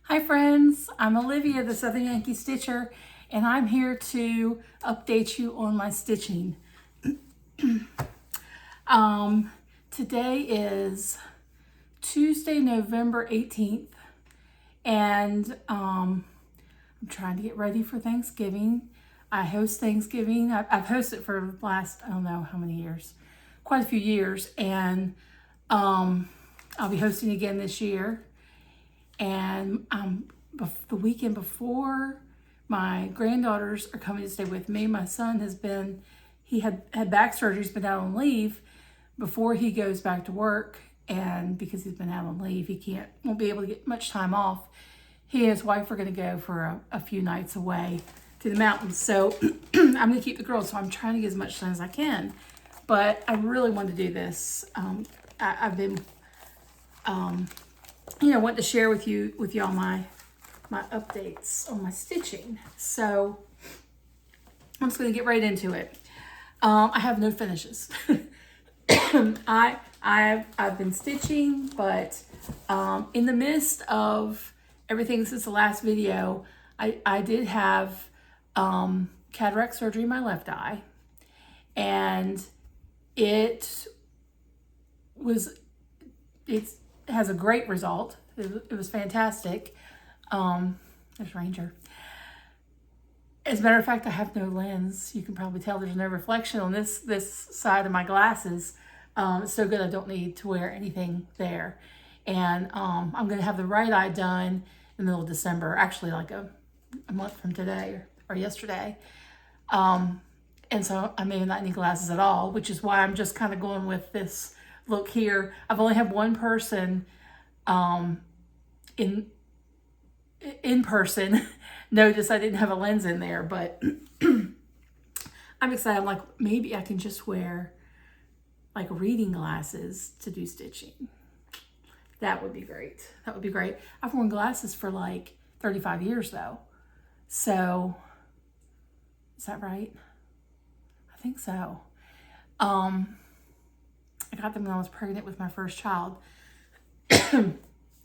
Hi friends, I'm Olivia, the Southern Yankee Stitcher, and I'm here to update you on my stitching. Today is Tuesday, November 18th, and I'm trying to get ready for Thanksgiving. I host Thanksgiving. I've hosted for the last, I don't know how many years, quite a few years, and I'll be hosting again this year. And the weekend before, my granddaughters are coming to stay with me. My son he had back surgery. He's been out on leave before he goes back to work. And because he's been out on leave, won't be able to get much time off. He and his wife are going to go for a few nights away to the mountains. So I'm going to keep the girls. So I'm trying to get as much time as I can. But I really want to do this. I've been... want to share with y'all my updates on my stitching. So I'm just going to get right into it. I have no finishes. I've been stitching, but in the midst of everything since the last video, I did have cataract surgery in my left eye, and it has a great result. It was fantastic. There's Ranger. As a matter of fact, I have no lens. You can probably tell there's no reflection on this side of my glasses. It's so good I don't need to wear anything there. And I'm going to have the right eye done in the middle of December, actually like a month from today or yesterday. And so I may not need glasses at all, which is why I'm just kind of going with this look here. I've only had one person in person notice I didn't have a lens in there, but I'm excited. I'm like, maybe I can just wear like reading glasses to do stitching. That would be great. That would be great. I've worn glasses for like 35 years though. So is that right? I think so. I got them when I was pregnant with my first child.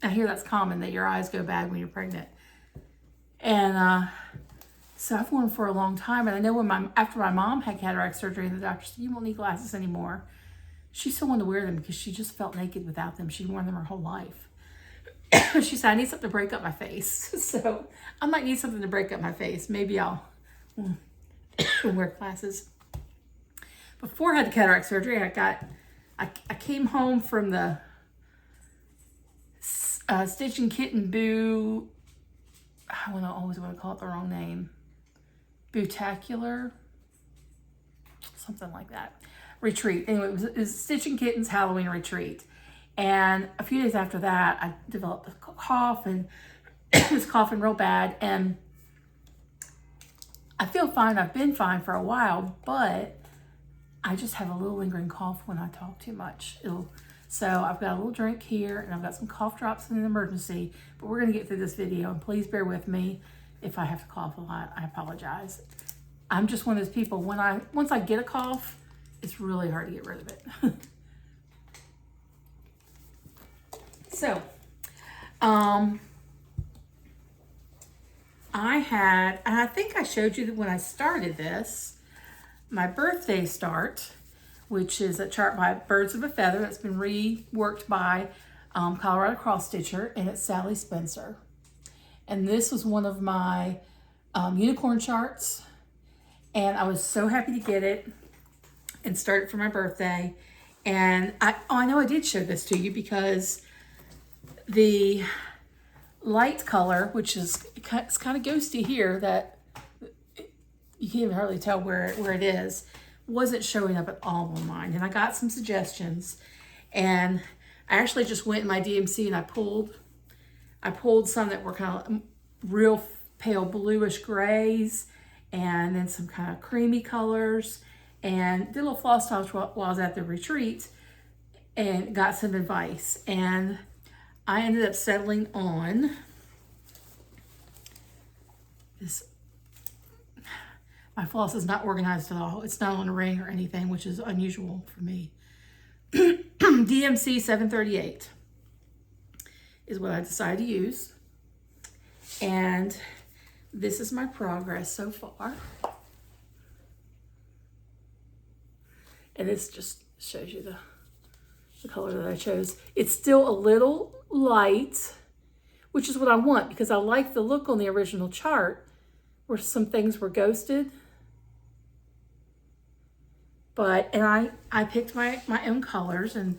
I hear that's common, that your eyes go bad when you're pregnant. And so I've worn them for a long time. And I know after my mom had cataract surgery and the doctor said, you won't need glasses anymore, she still wanted to wear them because she just felt naked without them. She'd worn them her whole life. She said, I need something to break up my face. So I might need something to break up my face. Maybe I'll wear glasses. Before I had the cataract surgery, I came home from the Stitching Kitten Boo, I always want to call it the wrong name, Bootacular, something like that, retreat. Anyway, it was Stitching Kittens Halloween retreat. And a few days after that, I developed a cough and was coughing real bad. And I feel fine. I've been fine for a while, but I just have a little lingering cough when I talk too much. So I've got a little drink here, and I've got some cough drops in an emergency, but we're gonna get through this video, and please bear with me if I have to cough a lot. I apologize. I'm just one of those people, once I get a cough, it's really hard to get rid of it. So, I think I showed you that when I started this, my birthday start, which is a chart by Birds of a Feather that's been reworked by Colorado Cross Stitcher, and it's Sally Spencer. And this was one of my unicorn charts, and I was so happy to get it and start it for my birthday. And I know I did show this to you because the light color, which is it's kind of ghosty here, that you can't even hardly tell where it is, wasn't showing up at all on mine. And I got some suggestions, and I actually just went in my DMC and I pulled some that were kind of real pale bluish grays, and then some kind of creamy colors, and did a little Flosstube while I was at the retreat and got some advice. And I ended up settling on this. My floss is not organized at all. It's not on a ring or anything, which is unusual for me. DMC 738 is what I decided to use. And this is my progress so far. And this just shows you the color that I chose. It's still a little light, which is what I want because I like the look on the original chart where some things were ghosted. But, and I picked my own colors, and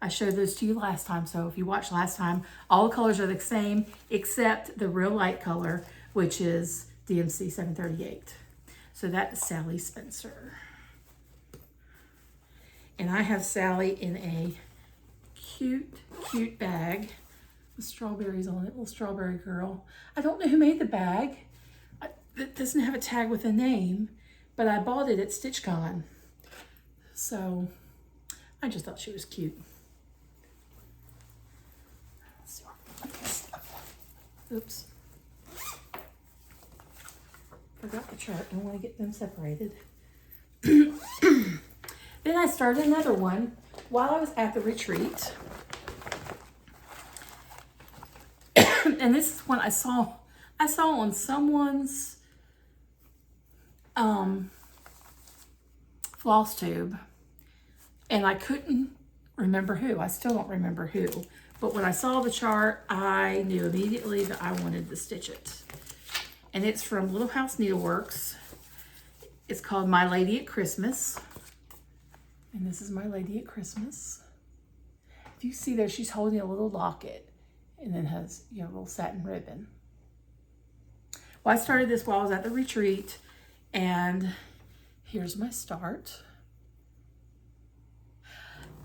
I showed those to you last time. So if you watched last time, all the colors are the same except the real light color, which is DMC 738. So that's Sally Spencer. And I have Sally in a cute, cute bag with strawberries on it, little strawberry girl. I don't know who made the bag. It doesn't have a tag with a name, but I bought it at StitchCon. So I just thought she was cute. Let's see where I put this stuff. Oops. Forgot the chart. I want to get them separated. Then I started another one while I was at the retreat. And this is one I saw on someone's Flosstube, and I couldn't remember who. I still don't remember who. But when I saw the chart, I knew immediately that I wanted to stitch it. And it's from Little House Needleworks. It's called My Lady at Christmas. And this is My Lady at Christmas. If you see there, she's holding a little locket and then has, you know, a little satin ribbon. Well, I started this while I was at the retreat, and here's my start.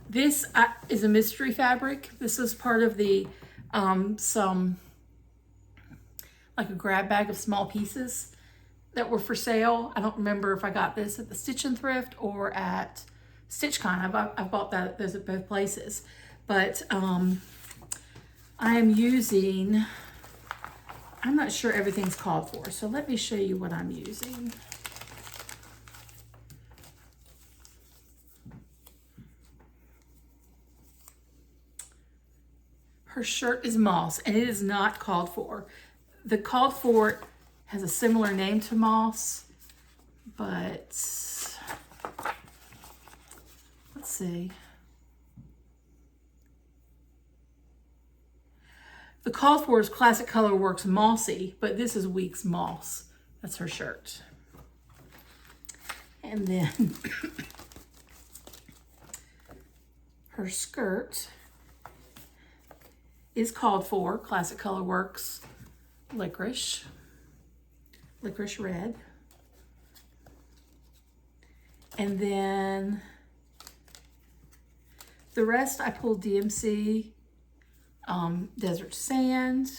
This is a mystery fabric. This is part of the, like a grab bag of small pieces that were for sale. I don't remember if I got this at the Stitch and Thrift or at StitchCon. I've bought those at both places. But I am using, I'm not sure everything's called for, so let me show you what I'm using. Her shirt is moss, and it is not called for. The called for has a similar name to moss, but let's see. The called for is Classic Color Works Mossy, but this is Weeks Moss. That's her shirt. And then her skirt is called for Classic Color Works Licorice Red. And then the rest I pulled DMC, Desert Sand,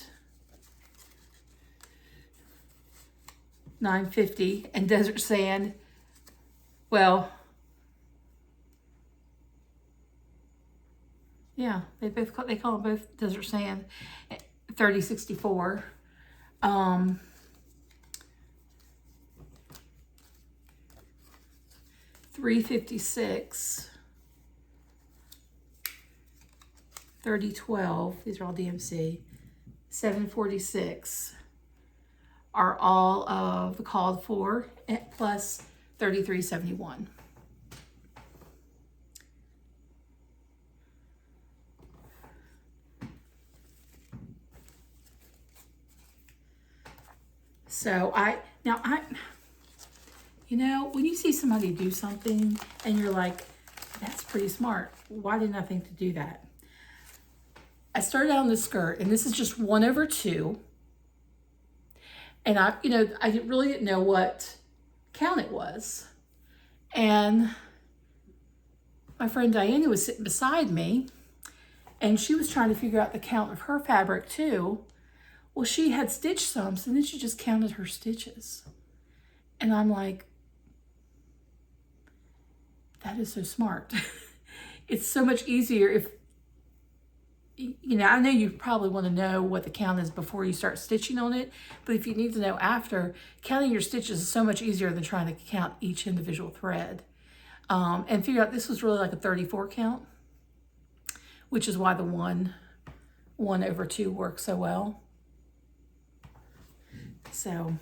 950, and Desert Sand, well, yeah, they call them both Desert Sand, 3064. 356, 3012, these are all DMC, 746 are all of the called for, plus 3371. So you know, when you see somebody do something and you're like, that's pretty smart. Why didn't I think to do that? I started out on the skirt, and this is just 1/2. And I really didn't know what count it was. And my friend Diana was sitting beside me, and she was trying to figure out the count of her fabric too. Well, she had stitched some, so then she just counted her stitches. And I'm like, that is so smart. It's so much easier if, you know, I know you probably want to know what the count is before you start stitching on it, but if you need to know after, counting your stitches is so much easier than trying to count each individual thread. And figure out this was really like a 34 count, which is why the 1 1/2 works so well. So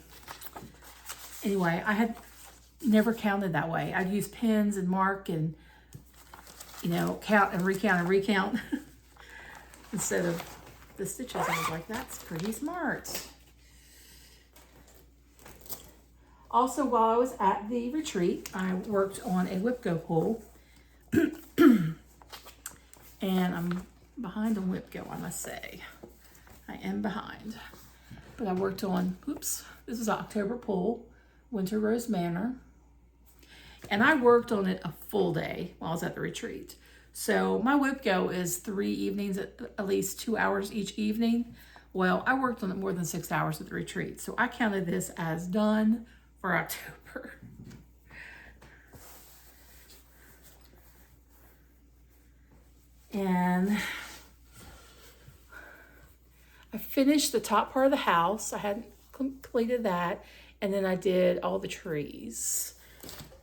anyway, I had never counted that way. I'd use pens and mark and, you know, count and recount instead of the stitches. I was like, that's pretty smart. Also, while I was at the retreat, I worked on a whip-go pull. And I'm behind on whip-go, I must say. I am behind. But I worked on, oops, this is October pull, Winter Rose Manor. And I worked on it a full day while I was at the retreat. So my whip-go is 3 evenings, at least 2 hours each evening. Well, I worked on it more than 6 hours at the retreat. So I counted this as done for October. And I finished the top part of the house. I hadn't completed that. And then I did all the trees.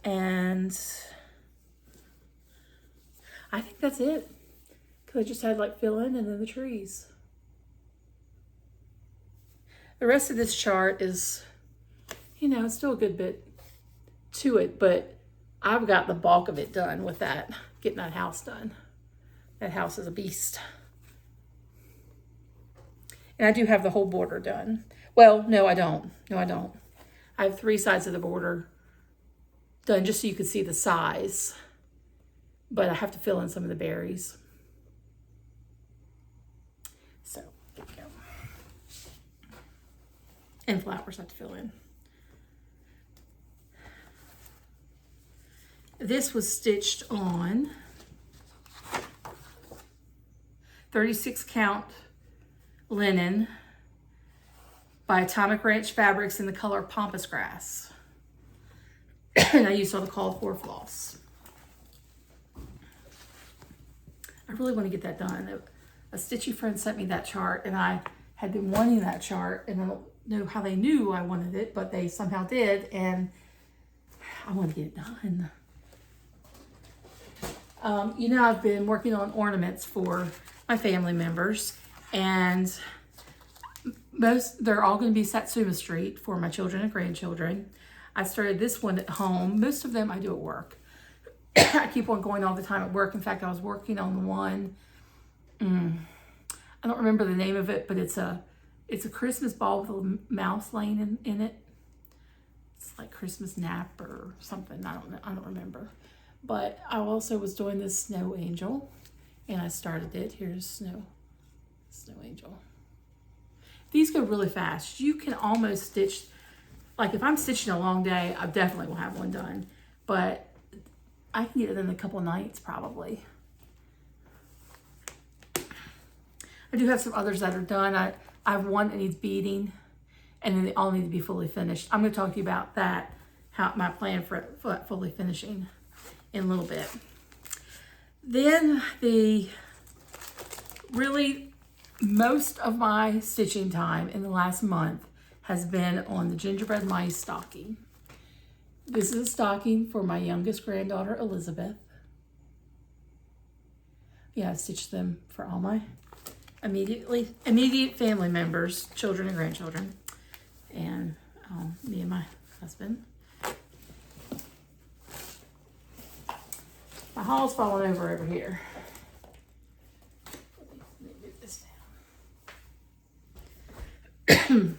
And I think that's it. Because I just had like fill in and then the trees. The rest of this chart is, you know, it's still a good bit to it, but I've got the bulk of it done with that, getting that house done. That house is a beast. And I do have the whole border done. Well, no, I don't. No, I don't. I have 3 sides of the border done just so you can see the size. But I have to fill in some of the berries. So, there we go. And flowers I have to fill in. This was stitched on 36 count linen by Atomic Ranch Fabrics in the color Pampas Grass. And I used all the called for floss. I really want to get that done. A stitchy friend sent me that chart and I had been wanting that chart, and I don't know how they knew I wanted it, but they somehow did, and I want to get it done. You know, I've been working on ornaments for my family members, and they're all going to be Satsuma Street for my children and grandchildren. I started this one at home. Most of them I do at work. I keep on going all the time at work. In fact, I was working on the one, I don't remember the name of it, but it's a Christmas ball with a mouse laying in it. It's like Christmas nap or something. I don't remember. But I also was doing this snow angel, and I started it. Here's snow angel. These go really fast. You can almost stitch, like if I'm stitching a long day, I definitely will have one done. But I can get it in a couple nights probably. I do have some others that are done. I have one that needs beading, and then they all need to be fully finished. I'm going to talk to you about that, how my plan for fully finishing in a little bit. Then most of my stitching time in the last month has been on the gingerbread mice stocking. This is a stocking for my youngest granddaughter, Elizabeth. Yeah, I stitched them for all my immediate family members, children and grandchildren, and me and my husband. My hall's falling over here. Let me move this down.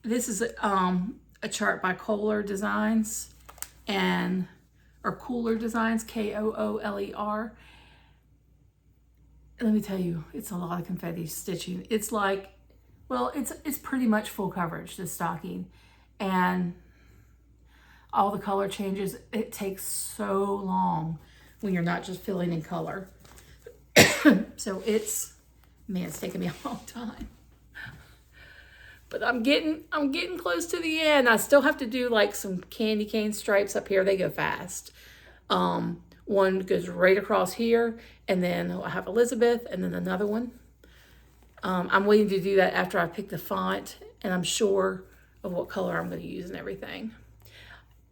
This is a chart by Kohler Designs or Cooler Designs, K-O-O-L-E-R. Let me tell you, it's a lot of confetti stitching. It's like, well, it's pretty much full coverage, this stocking. And all the color changes, it takes so long when you're not just filling in color. So it's taking me a long time. But I'm getting close to the end. I still have to do like some candy cane stripes up here. They go fast. One goes right across here, and then I have Elizabeth, and then another one. I'm waiting to do that after I pick the font, and I'm sure of what color I'm going to use and everything.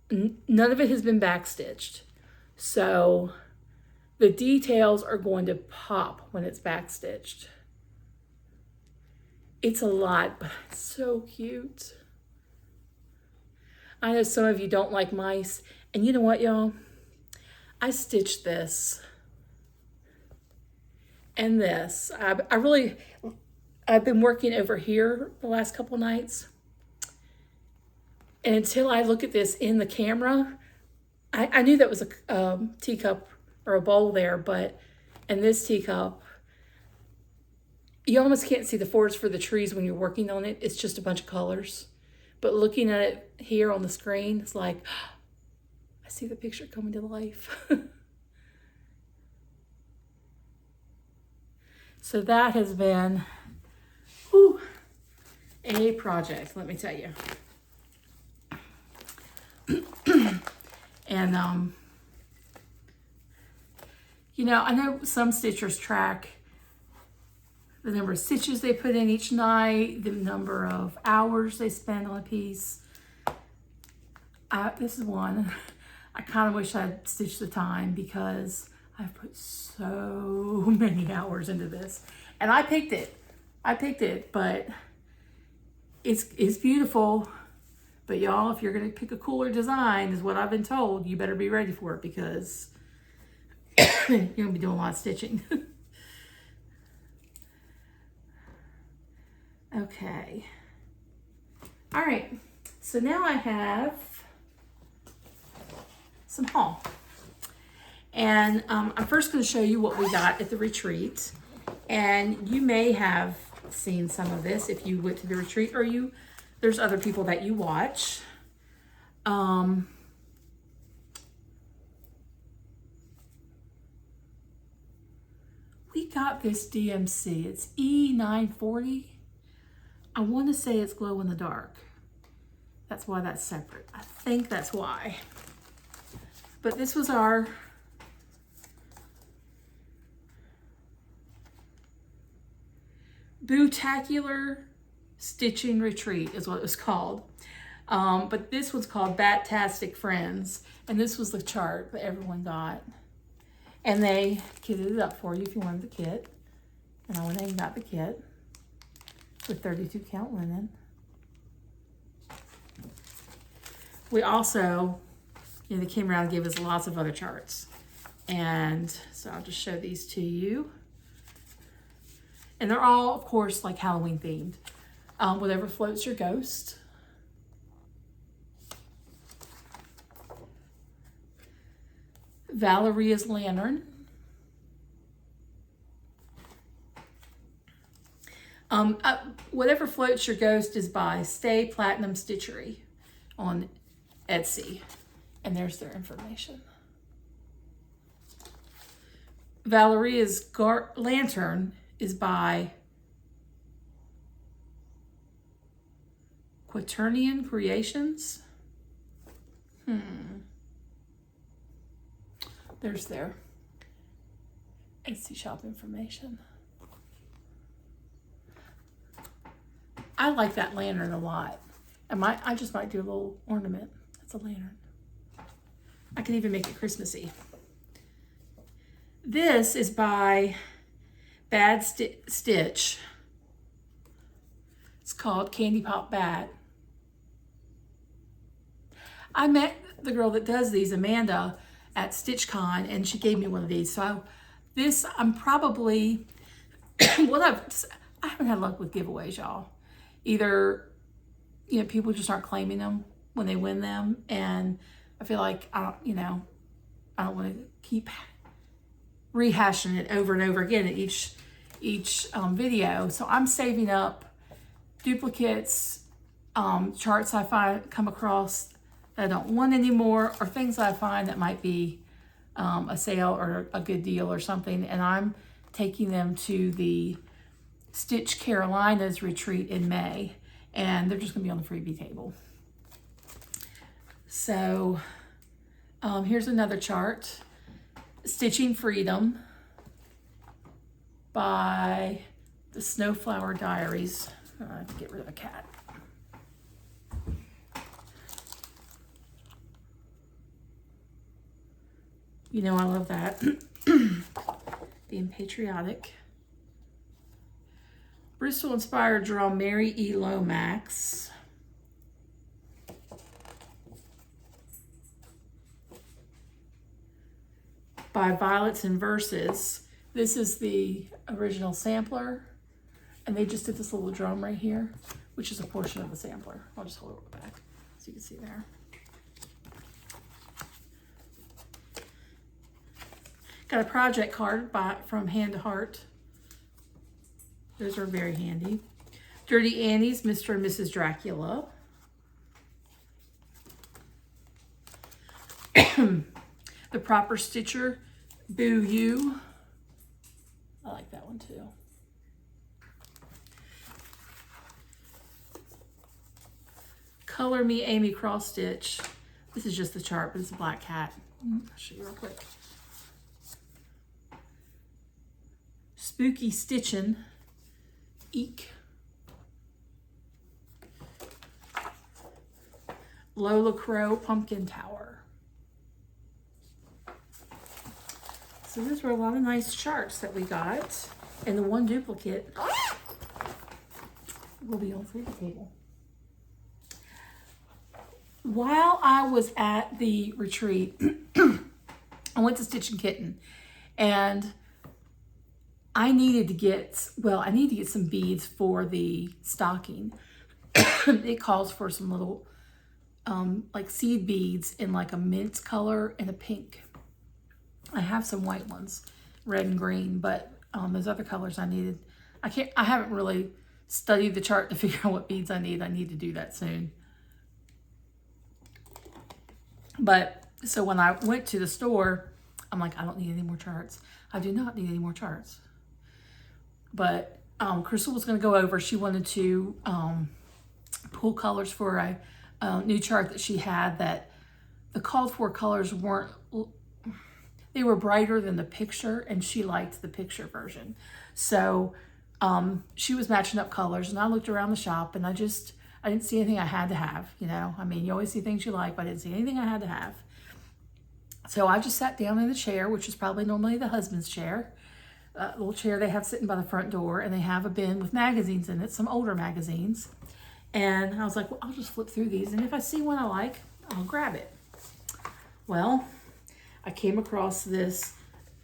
None of it has been backstitched. So The details are going to pop when it's backstitched. It's a lot, but it's so cute. I know some of you don't like mice, and you know what, y'all? I stitched this and this. I've been working over here the last couple nights, and until I look at this in the camera, I knew that was a teacup or a bowl there, but in this teacup, you almost can't see the forest for the trees when you're working on it. It's just a bunch of colors. But looking at it here on the screen, it's like, I see the picture coming to life. So that has been a project, let me tell you. And, you know, I know some stitchers track the number of stitches they put in each night, the number of hours they spend on a piece. This is one. I kind of wish I'd stitched the time because I've put so many hours into this. And I picked it, but it's beautiful. But y'all, if you're gonna pick a cooler design, is what I've been told, you better be ready for it because you're gonna be doing a lot of stitching. Okay. All right, so now I have some haul. And I'm first gonna show you what we got at the retreat. And you may have seen some of this if you went to the retreat, or there's other people that you watch. We got this DMC, it's E940. I want to say it's glow in the dark. That's why that's separate. I think that's why. But this was our Bootacular Stitching Retreat is what it was called. But this was called Batastic Friends. And this was the chart that everyone got. And they kitted it up for you if you wanted the kit. And I went and got the kit with 32 count linen. We also, they came around and gave us lots of other charts. And so I'll just show these to you. And they're all, of course, like Halloween themed. Whatever floats your ghost. Valeria's Lantern. Whatever floats your ghost is by Stay Platinum Stitchery on Etsy. And there's their information. Valeria's Lantern is by Quaternion Creations. There's their Etsy shop information. I like that lantern a lot. I just might do a little ornament. That's a lantern. I can even make it Christmassy. This is by Bad Stitch. It's called Candy Pop Bat. I met the girl that does these, Amanda, at StitchCon, and she gave me one of these. So this, I'm probably, I haven't had luck with giveaways, y'all. Either, people just aren't claiming them when they win them, and I feel like I don't want to keep rehashing it over and over again at each video. So I'm saving up duplicates, charts I come across that I don't want anymore, or things that I find that might be a sale or a good deal or something, and I'm taking them to the Stitch Carolina's retreat in May, and they're just gonna be on the freebie table. So here's another chart, Stitching Freedom by the Snowflower Diaries. I have to get rid of a cat. I love that. Being patriotic. Bristol-inspired drum, Mary E. Lomax. By Violets and Verses. This is the original sampler. And they just did this little drum right here, which is a portion of the sampler. I'll just hold it back so you can see there. Got a project card from Hand to Heart. Those are very handy. Dirty Annie's Mr. and Mrs. Dracula. The Proper Stitcher, Boo You. I like that one too. Color Me Amy Cross Stitch. This is just the chart, but it's a black cat. I'll show you real quick. Spooky Stitchin'. Eek. Lola Crow Pumpkin Tower. So those were a lot of nice charts that we got. And the one duplicate will be on freebie table. While I was at the retreat, I went to Stitch and Kitten, and I needed to get some beads for the stocking. It calls for some little like seed beads in like a mint color and a pink. I have some white ones, red and green, but those other colors I needed. I haven't really studied the chart to figure out what beads I need. I need to do that soon. But so when I went to the store, I'm like, I don't need any more charts. I do not need any more charts. But Crystal was going to go over. She wanted to pull colors for a new chart that she had, that the called for colors weren't, they were brighter than the picture, and she liked the picture version. So she was matching up colors, and I looked around the shop, and I didn't see anything I had to have, you know. I mean, you always see things you like, but I didn't see anything I had to have. So I just sat down in the chair, which is probably normally the husband's chair, little chair they have sitting by the front door, and they have a bin with magazines in it, some older magazines. And I was like, well, I'll just flip through these, and if I see one I like, I'll grab it. Well, I came across this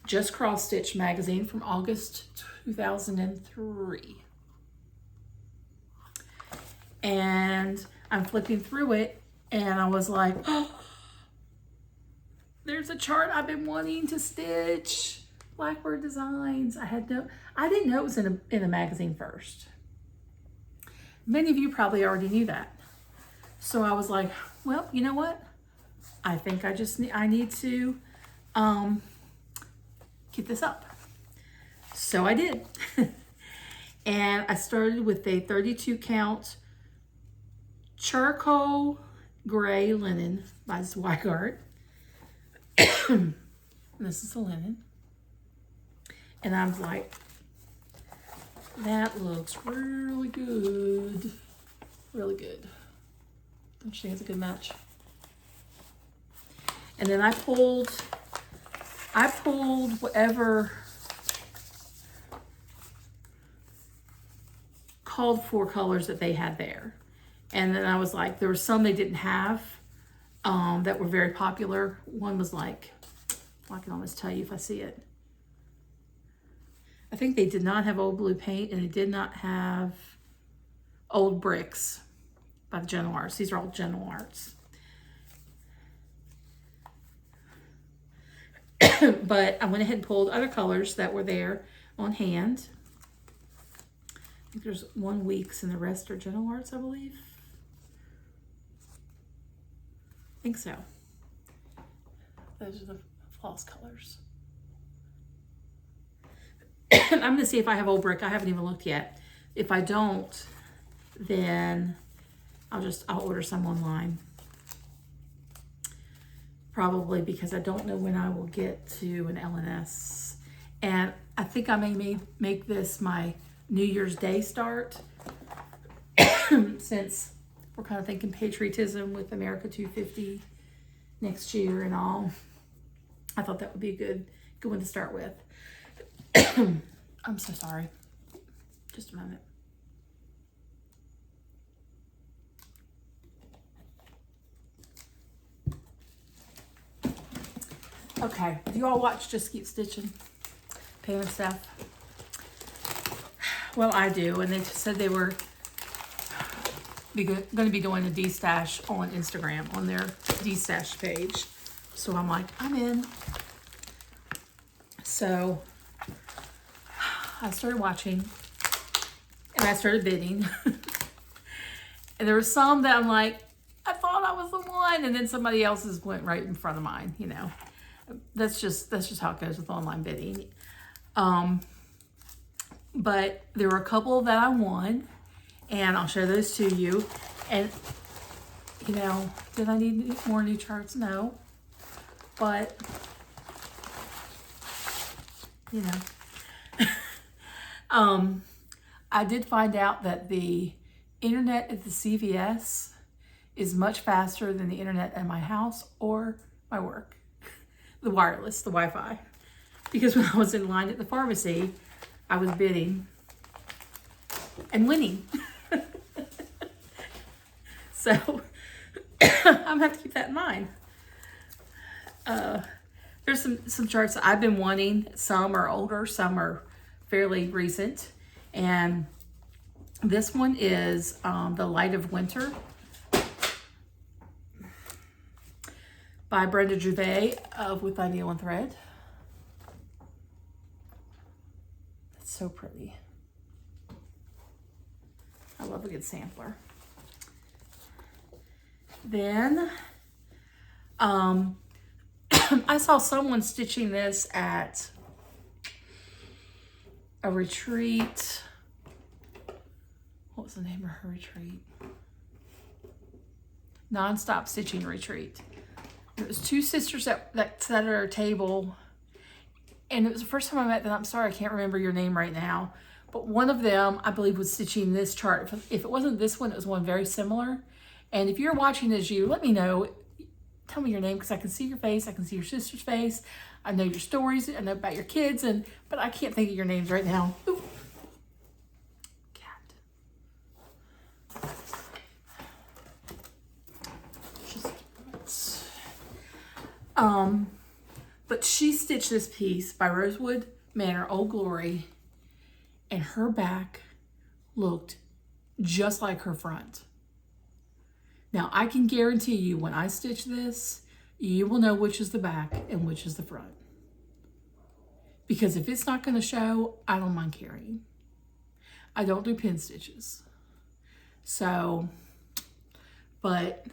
Just Cross Stitch magazine from August 2003. And I'm flipping through it, and I was like, oh, there's a chart I've been wanting to stitch. Blackbird Designs. I didn't know it was in a magazine first. Many of you probably already knew that. So I was like, well, you know what? I think I need to get this up. So I did. And I started with a 32 count charcoal gray linen by Zweigart. This is the linen. And I was like, that looks really good. Really good. Don't you think it's a good match? And then I pulled whatever called for colors that they had there. And then I was like, there were some they didn't have that were very popular. One was like, well, I can almost tell you if I see it. I think they did not have Old Blue Paint, and they did not have Old Bricks by the Gentle Arts. These are all Gentle Arts. But I went ahead and pulled other colors that were there on hand. I think there's 1 Weeks and the rest are Gentle Arts, I believe. I think so. Those are the floss colors. I'm going to see if I have Old Brick. I haven't even looked yet. If I don't, then I'll order some online. Probably because I don't know when I will get to an LNS. And I think I may make this my New Year's Day start. Since we're kind of thinking patriotism with America 250 next year and all. I thought that would be a good one to start with. I'm so sorry. Just a moment. Okay, do you all watch Just Keep Stitching? Pam and Steph? Well, I do, and they said they were going to be doing a D-Stash on Instagram, on their D-Stash page. So I'm like, I'm in. So I started watching, and I started bidding. And there were some that I'm like, I thought I was the one, and then somebody else's went right in front of mine, you know. That's just how it goes with online bidding. But there were a couple that I won, and I'll show those to you. And, you know, did I need more new charts? No. But, you know. I did find out that the internet at the CVS is much faster than the internet at my house or my work. The wireless, the Wi-Fi. Because when I was in line at the pharmacy, I was bidding and winning. So I'm gonna have to keep that in mind. There's some charts that I've been wanting. Some are older, some are fairly recent. And this one is The Light of Winter by Brenda Gervais of With Thy Needle and Thread. It's so pretty. I love a good sampler. Then I saw someone stitching this at a retreat. What was the name of her retreat? Non-stop stitching retreat. It was two sisters that sat at our table, and it was the first time I met them. I'm sorry, I can't remember your name right now, but one of them, I believe, was stitching this chart. If it wasn't this one, it was one very similar. And if you're watching as you, let me know. Tell me your name, because I can see your face. I can see your sister's face. I know your stories. I know about your kids, but I can't think of your names right now. Ooh. But she stitched this piece by Rosewood Manor, Old Glory, and her back looked just like her front. Now, I can guarantee you when I stitch this, you will know which is the back and which is the front. Because if it's not going to show, I don't mind carrying. I don't do pin stitches. So, but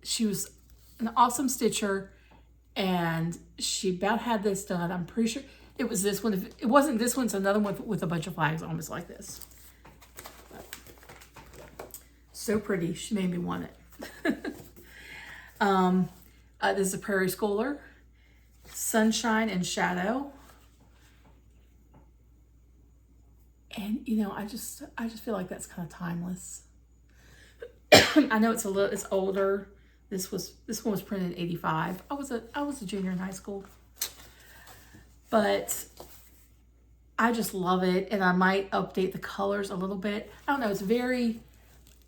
she was an awesome stitcher, and she about had this done. I'm pretty sure it was this one. If it wasn't this one, it's another one with a bunch of flags almost like this. But so pretty. She made me want it. This is a Prairie Schooler. Sunshine and Shadow. And you know, I just feel like that's kind of timeless. I know it's older. This one was printed in '85. I was a junior in high school. But I just love it, and I might update the colors a little bit. I don't know, it's very,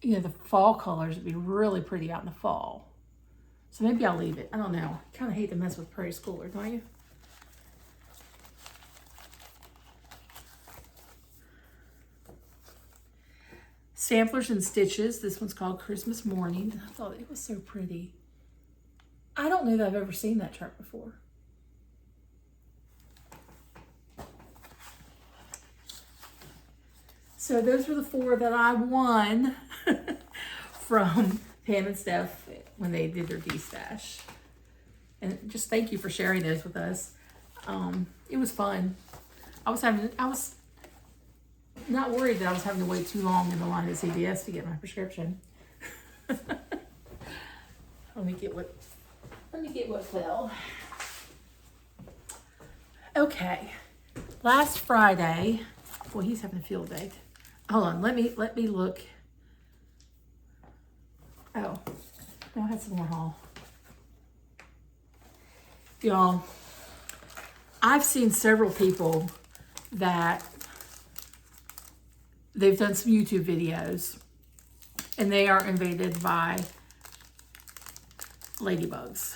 you know, the fall colors would be really pretty out in the fall. So maybe I'll leave it. I don't know. I kind of hate to mess with Prairie Schooler, don't you? Samplers and Stitches. This one's called Christmas Morning, and I thought it was so pretty. I don't know that I've ever seen that chart before. So those were the four that I won from Pam and Steph when they did their D-Stash. And just thank you for sharing those with us. It was fun. I was not worried that I was having to wait too long in the line at CVS to get my prescription. Let me get what fell. Okay. Last Friday, boy, he's having a field day. Hold on, let me look. Oh, no, I had some more haul. Y'all, I've seen several people that they've done some YouTube videos and they are invaded by ladybugs.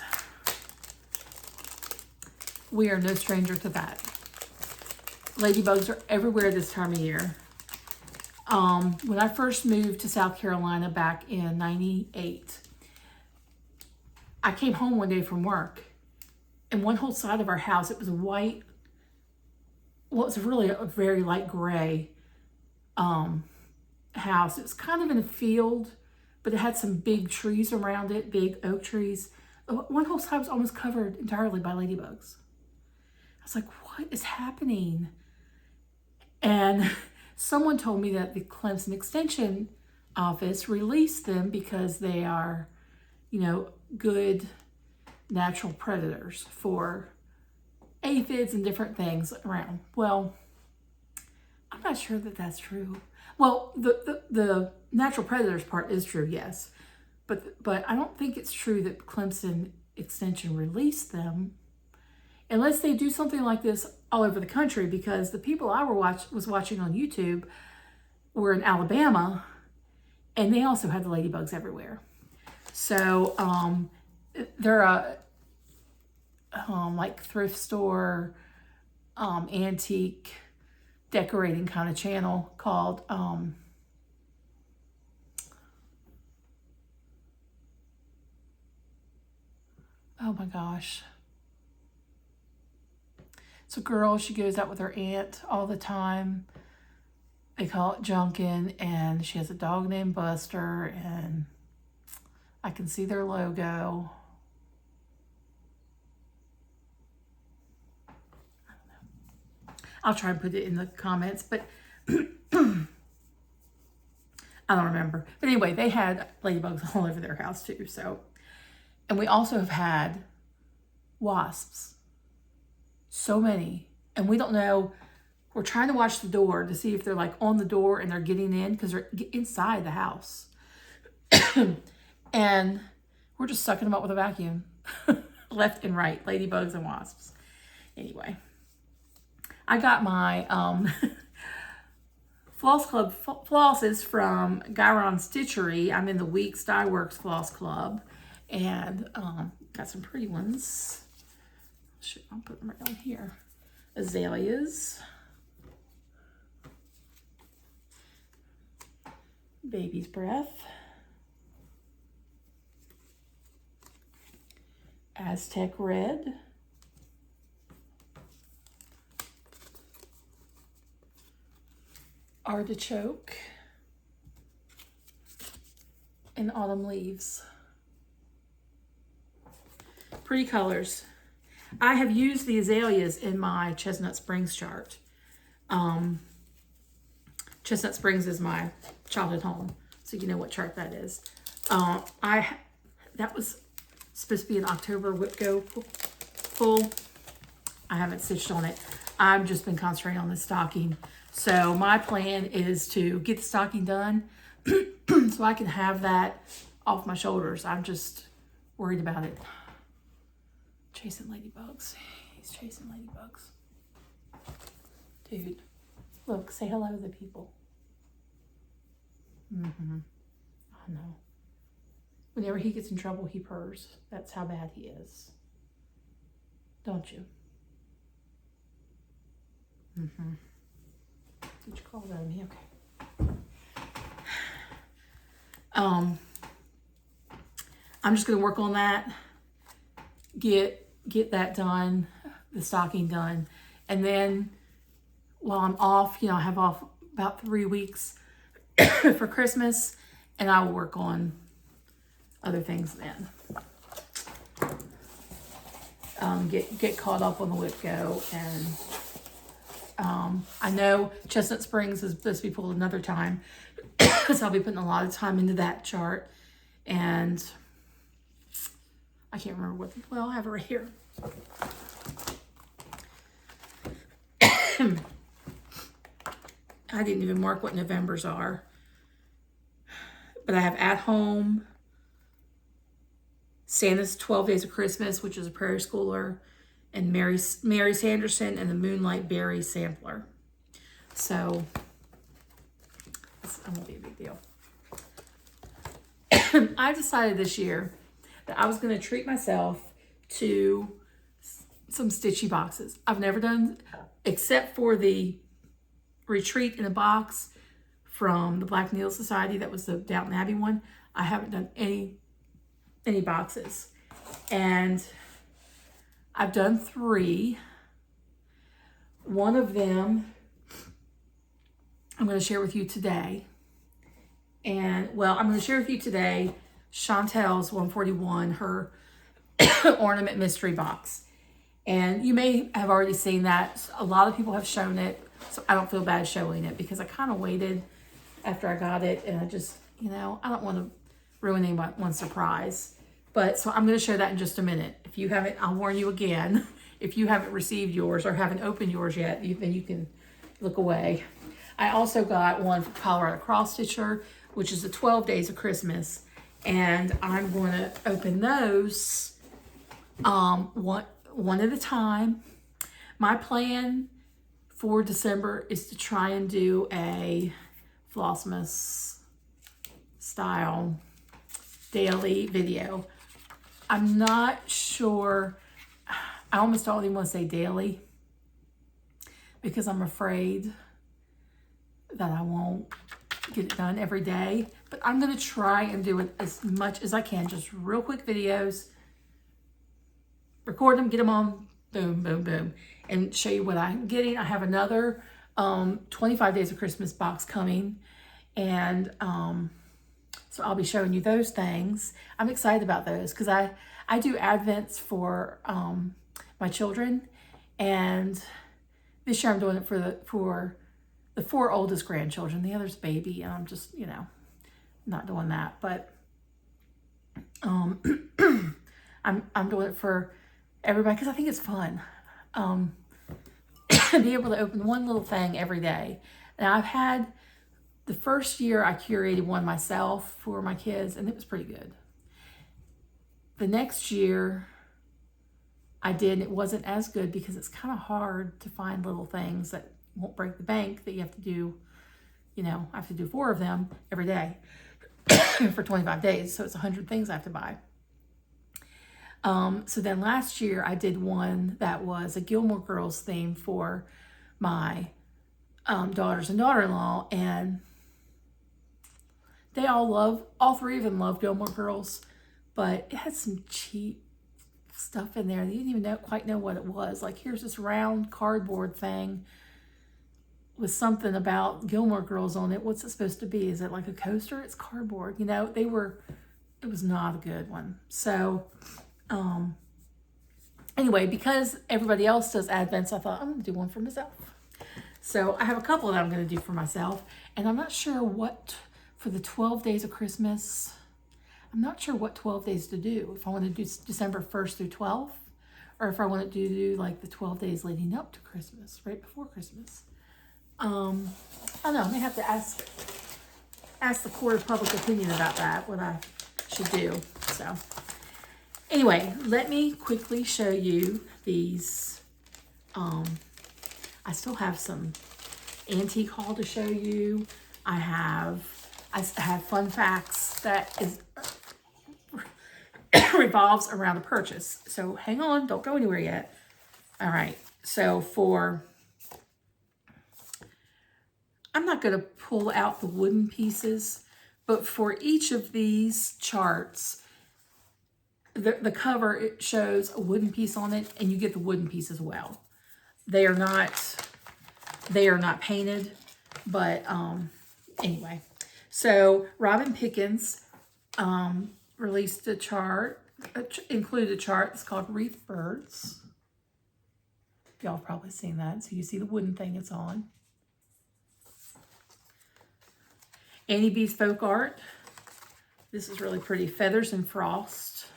We are no stranger to that. Ladybugs are everywhere this time of year. When I first moved to South Carolina back in '98, I came home one day from work, and one whole side of our house, it was white. Well, it was really a very light gray house. It was kind of in a field, but it had some big trees around it, big oak trees. One whole side was almost covered entirely by ladybugs. I was like, what is happening? And someone told me that the Clemson Extension Office released them because they are, you know, good natural predators for aphids and different things around. Well, I'm not sure that that's true. Well, the natural predators part is true, yes. But I don't think it's true that Clemson Extension released them unless they do something like this all over the country, because the people I was watching on YouTube were in Alabama, and they also had the ladybugs everywhere. So they're a like thrift store, antique decorating kind of channel called oh my gosh. It's a girl, she goes out with her aunt all the time. They call it Junkin', and she has a dog named Buster, and I can see their logo. I'll try and put it in the comments, but I don't remember. But anyway, they had ladybugs all over their house too. So, and we also have had wasps. So many. And we don't know. We're trying to watch the door to see if they're like on the door and they're getting in, because they're inside the house. And we're just sucking them up with a vacuum. Left and right. Ladybugs and wasps. Anyway. I got my Floss Club flosses from Gyron Stitchery. I'm in the Weeks Dye Works Floss Club. And got some pretty ones. Shoot, I'll put them right down here. Azaleas. Baby's Breath. Aztec Red. Artichoke. And Autumn Leaves. Pretty colors. I have used the azaleas in my Chestnut Springs chart. Chestnut Springs is my childhood home, so you know what chart that is. That was supposed to be an October whip go full. I haven't stitched on it. I've just been concentrating on the stocking. So my plan is to get the stocking done so I can have that off my shoulders. I'm just worried about it. Chasing ladybugs. He's chasing ladybugs. Dude, look, say hello to the people. I know. Whenever he gets in trouble, he purrs. That's how bad he is. Don't you? Did you call that me? Okay. I'm just gonna work on that. Get that done, the stocking done, and then while I'm off, you know, I have off about 3 weeks for Christmas, and I will work on other things then. Get caught up on the whip go, and I know Chestnut Springs is supposed to be pulled another time, because I'll be putting a lot of time into that chart, and I can't remember what, well, I have it right here. I didn't even mark what November's are. But I have At Home, Santa's 12 Days of Christmas, which is a prairie schooler, and Mary Sanderson and the Moonlight Berry Sampler. So this won't be a big deal. I decided this year that I was going to treat myself to some stitchy boxes. I've never done, except for the Retreat in a Box from the Black Needle Society. That was the Downton Abbey one. I haven't done any boxes. And I've done 3. One of them I'm going to share with you today. And, well, I'm going to share with you today Chantel's 141, her ornament mystery box. And you may have already seen that. A lot of people have shown it, so I don't feel bad showing it because I kind of waited after I got it, and I just, you know, I don't want to ruin anyone's surprise. But so I'm going to show that in just a minute. If you haven't, I'll warn you again, if you haven't received yours or haven't opened yours yet, then you can look away. I also got one from Colorado Cross Stitcher, which is the 12 Days of Christmas. And I'm going to open those one at a time. My plan for December is to try and do a Flossmas style daily video. I'm not sure. I almost don't even want to say daily because I'm afraid that I won't get it done every day. But I'm going to try and do it as much as I can. Just real quick videos. Record them, get them on, boom, boom, boom. And show you what I'm getting. I have another 25 Days of Christmas box coming. And so I'll be showing you those things. I'm excited about those because I do Advents for my children. And this year I'm doing it for the 4 oldest grandchildren. The other's baby, and I'm just, you know, not doing that. But I'm doing it for everybody because I think it's fun. Be able to open one little thing every day. Now I've had the first year I curated one myself for my kids, and it was pretty good. The next year I did, and it wasn't as good because it's kind of hard to find little things that won't break the bank that you have to do, you know, I have to do 4 of them every day for 25 days. So it's 100 things I have to buy. So then last year I did one that was a Gilmore Girls theme for my daughters and daughter-in-law, and they all 3 of them love Gilmore Girls, but it had some cheap stuff in there. They didn't even quite know what it was. Like, here's this round cardboard thing with something about Gilmore Girls on it. What's it supposed to be? Is it like a coaster? It's cardboard. You know, it was not a good one. So, anyway, because everybody else does Advents, I thought I'm going to do one for myself. So I have a couple that I'm going to do for myself, and I'm not sure what, for the 12 Days of Christmas, I'm not sure what 12 days to do. If I want to do December 1st through 12th, or if I want to do like the 12 days leading up to Christmas, right before Christmas. I don't know, I may have to ask the court of public opinion about that, what I should do. So anyway, let me quickly show you these. I still have some antique haul to show you. I have fun facts that revolves around a purchase. So hang on, don't go anywhere yet. All right, so I'm not going to pull out the wooden pieces, but for each of these charts, the cover, it shows a wooden piece on it, and you get the wooden piece as well. They are not painted, but anyway. So Robin Pickens released a chart, included a chart that's called Wreath Birds. Y'all have probably seen that. So you see the wooden thing it's on. Annie B's Folk Art. This is really pretty. Feathers and Frost.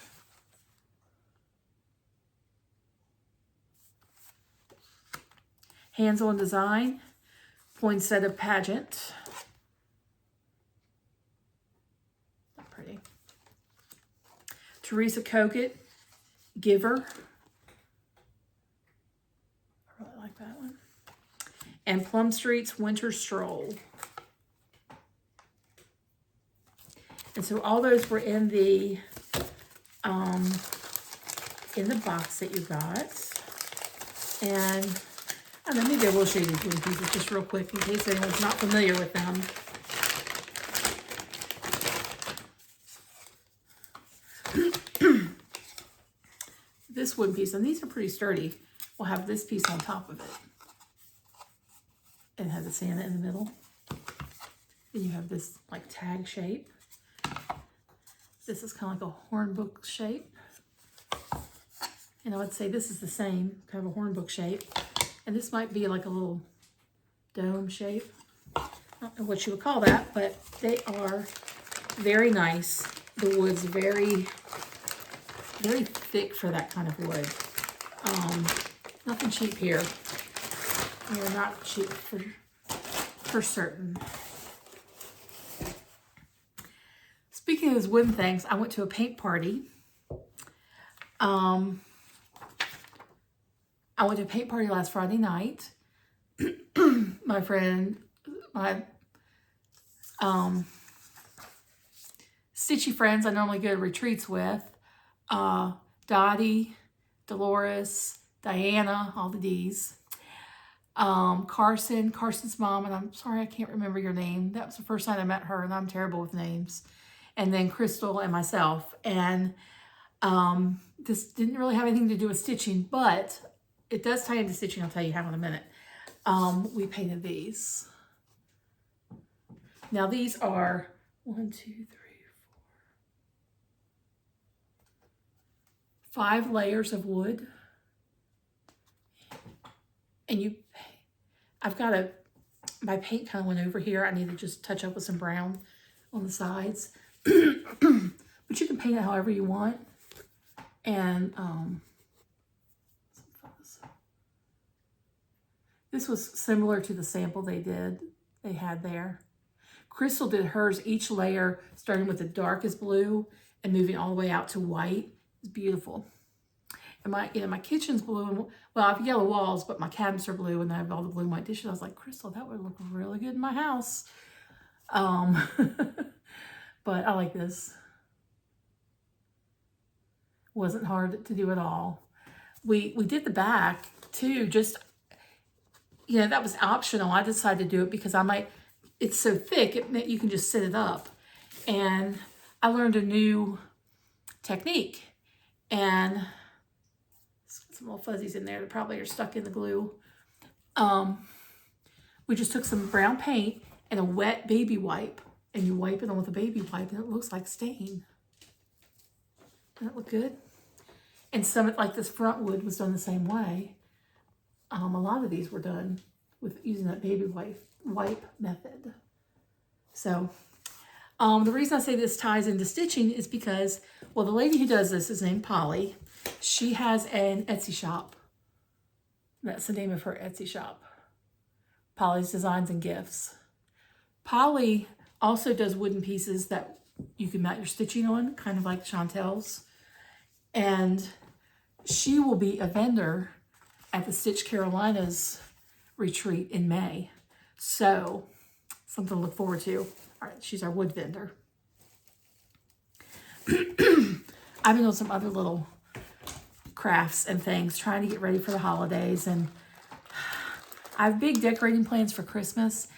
Hands-on Design. Poinsettia Pageant. Pretty. Teresa Kogut, Giver. that one. And Plum Street's Winter Stroll. And so all those were in the box that you got. And I don't know, maybe I will show you these wooden pieces just real quick in case anyone's not familiar with them. This wooden piece, and these are pretty sturdy, will have this piece on top of it. And it has a Santa in the middle. Then you have this like tag shape. This is kind of like a hornbook shape. And I would say this is the same, kind of a hornbook shape. And this might be like a little dome shape. I don't know what you would call that, but they are very nice. The wood's very, very thick for that kind of wood. Nothing cheap here. They're not cheap for certain. Speaking of those wooden things, I went to a paint party. I went to a paint party last Friday night. My friend, my stitchy friends I normally go to retreats with, Dottie, Dolores, Diana, all the D's, Carson's mom, and I'm sorry I can't remember your name. That was the first time I met her, and I'm terrible with names. And then Crystal and myself. And this didn't really have anything to do with stitching, but it does tie into stitching. I'll tell you how in a minute. We painted these. Now these are 1, 2, 3, 4, 5 layers of wood. And my paint kind of went over here. I need to just touch up with some brown on the sides. But you can paint it however you want. And this was similar to the sample they had there. Crystal did hers, each layer starting with the darkest blue and moving all the way out to white. It's beautiful. And my kitchen's blue, and well, I have yellow walls, but my cabinets are blue, and I have all the blue and white dishes. I was like, Crystal, that would look really good in my house. But I like this. Wasn't hard to do at all. We did the back too, just, that was optional. I decided to do it because it's so thick, you can just sit it up. And I learned a new technique, and some little fuzzies in there that probably are stuck in the glue. We just took some brown paint and a wet baby wipe, and you wipe it on with a baby wipe, and it looks like stain. Doesn't that look good? And some, like this front wood, was done the same way. A lot of these were done with using that baby wipe method. So the reason I say this ties into stitching is because, well, the lady who does this is named Polly. She has an Etsy shop. That's the name of her Etsy shop. Polly's Designs and Gifts. Polly also does wooden pieces that you can mount your stitching on, kind of like Chantel's. And she will be a vendor at the Stitch Carolinas retreat in May. So, something to look forward to. All right, she's our wood vendor. I've been doing some other little crafts and things, trying to get ready for the holidays. And I have big decorating plans for Christmas.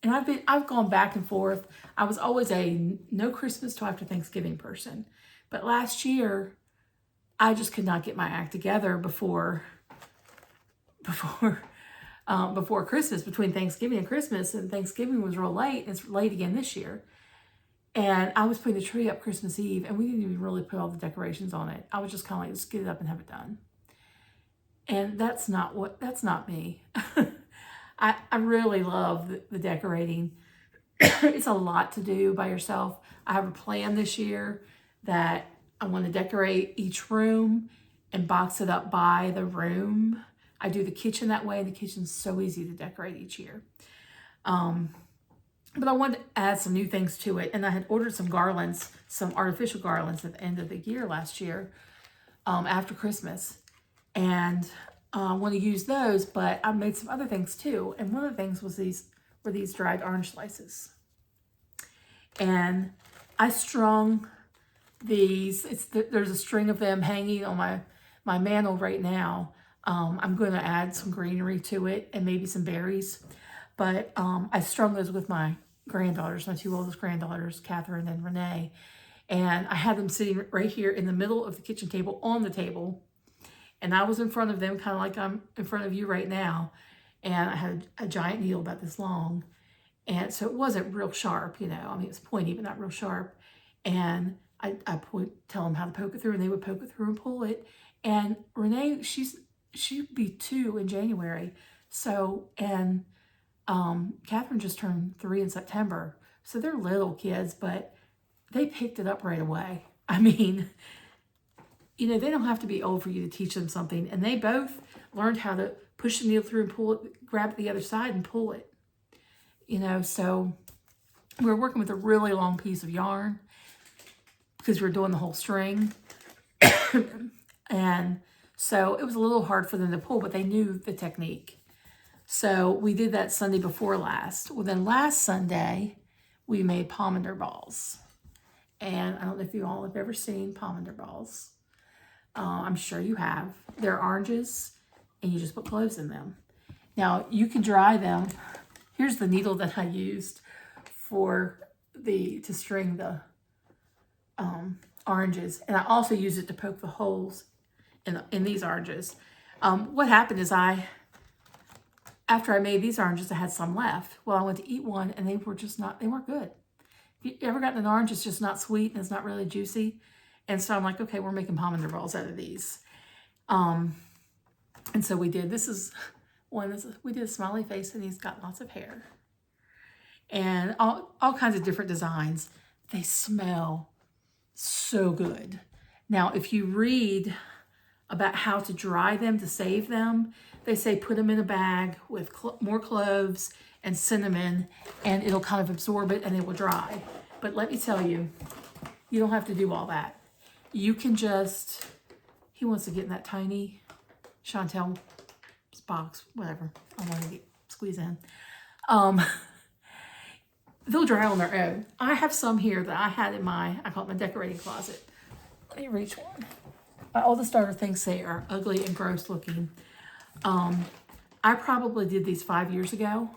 And I've gone back and forth. I was always a no Christmas till after Thanksgiving person. But last year, I just could not get my act together before Christmas, between Thanksgiving and Christmas. And Thanksgiving was real late. It's late again this year. And I was putting the tree up Christmas Eve, and we didn't even really put all the decorations on it. I was just kind of like, just get it up and have it done. And that's not me. I really love the decorating. It's a lot to do by yourself. I have a plan this year that I want to decorate each room and box it up by the room. I do the kitchen that way, and the kitchen's so easy to decorate each year. But I wanted to add some new things to it, and I had ordered some garlands, some artificial garlands at the end of the year last year, after Christmas. And want to use those, but I made some other things too. And one of the things was these dried orange slices. And I strung these. There's a string of them hanging on my mantle right now. I'm going to add some greenery to it and maybe some berries. But I strung those with my granddaughters, my two oldest granddaughters, Catherine and Renee. And I had them sitting right here in the middle of the kitchen table, on the table. And I was in front of them, kind of like I'm in front of you right now. And I had a giant needle about this long. And so it wasn't real sharp, you know. I mean, it was pointy, but not real sharp. And I tell them how to poke it through, and they would poke it through and pull it. And Renee, she'd be 2 in January. So, and Catherine just turned 3 in September. So they're little kids, but they picked it up right away. I mean, you know, they don't have to be old for you to teach them something. And they both learned how to push the needle through and pull it, grab it the other side and pull it. You know, so we're working with a really long piece of yarn because we're doing the whole string. And so it was a little hard for them to pull, but they knew the technique. So we did that Sunday before last. Well, then last Sunday, we made pomander balls. And I don't know if you all have ever seen pomander balls. I'm sure you have. They're oranges, and you just put cloves in them. Now, you can dry them. Here's the needle that I used to string the oranges. And I also use it to poke the holes in these oranges. What happened is after I made these oranges, I had some left. Well, I went to eat one, and they weren't good. If you ever gotten an orange, it's just not sweet, and it's not really juicy. And so I'm like, okay, we're making pomander balls out of these. And so we did. We did a smiley face, and he's got lots of hair. And all kinds of different designs. They smell so good. Now, if you read about how to dry them to save them, they say put them in a bag with more cloves and cinnamon, and it'll kind of absorb it and it will dry. But let me tell you, you don't have to do all that. You can just, he wants to get in that tiny Chantel box, whatever I want to squeeze in. They'll dry on their own. I have some here that I had in I call it my decorating closet. Let me reach one. All the starter things say are ugly and gross looking. I probably did these 5 years ago.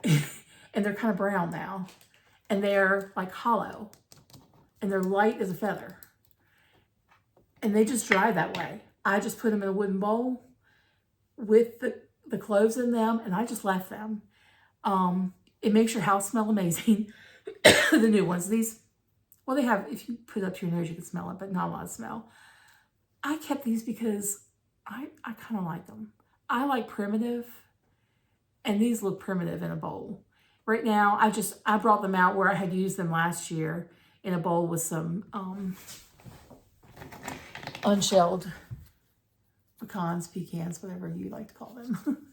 And they're kind of brown now. And they're like hollow. And they're light as a feather. And they just dry that way. I just put them in a wooden bowl with the cloves in them, and I just left them. It makes your house smell amazing. The new ones, well, they have, if you put it up to your nose, you can smell it, but not a lot of smell. I kept these because I kind of like them. I like primitive, and these look primitive in a bowl. Right now, I brought them out where I had used them last year in a bowl with some unshelled pecans, whatever you like to call them.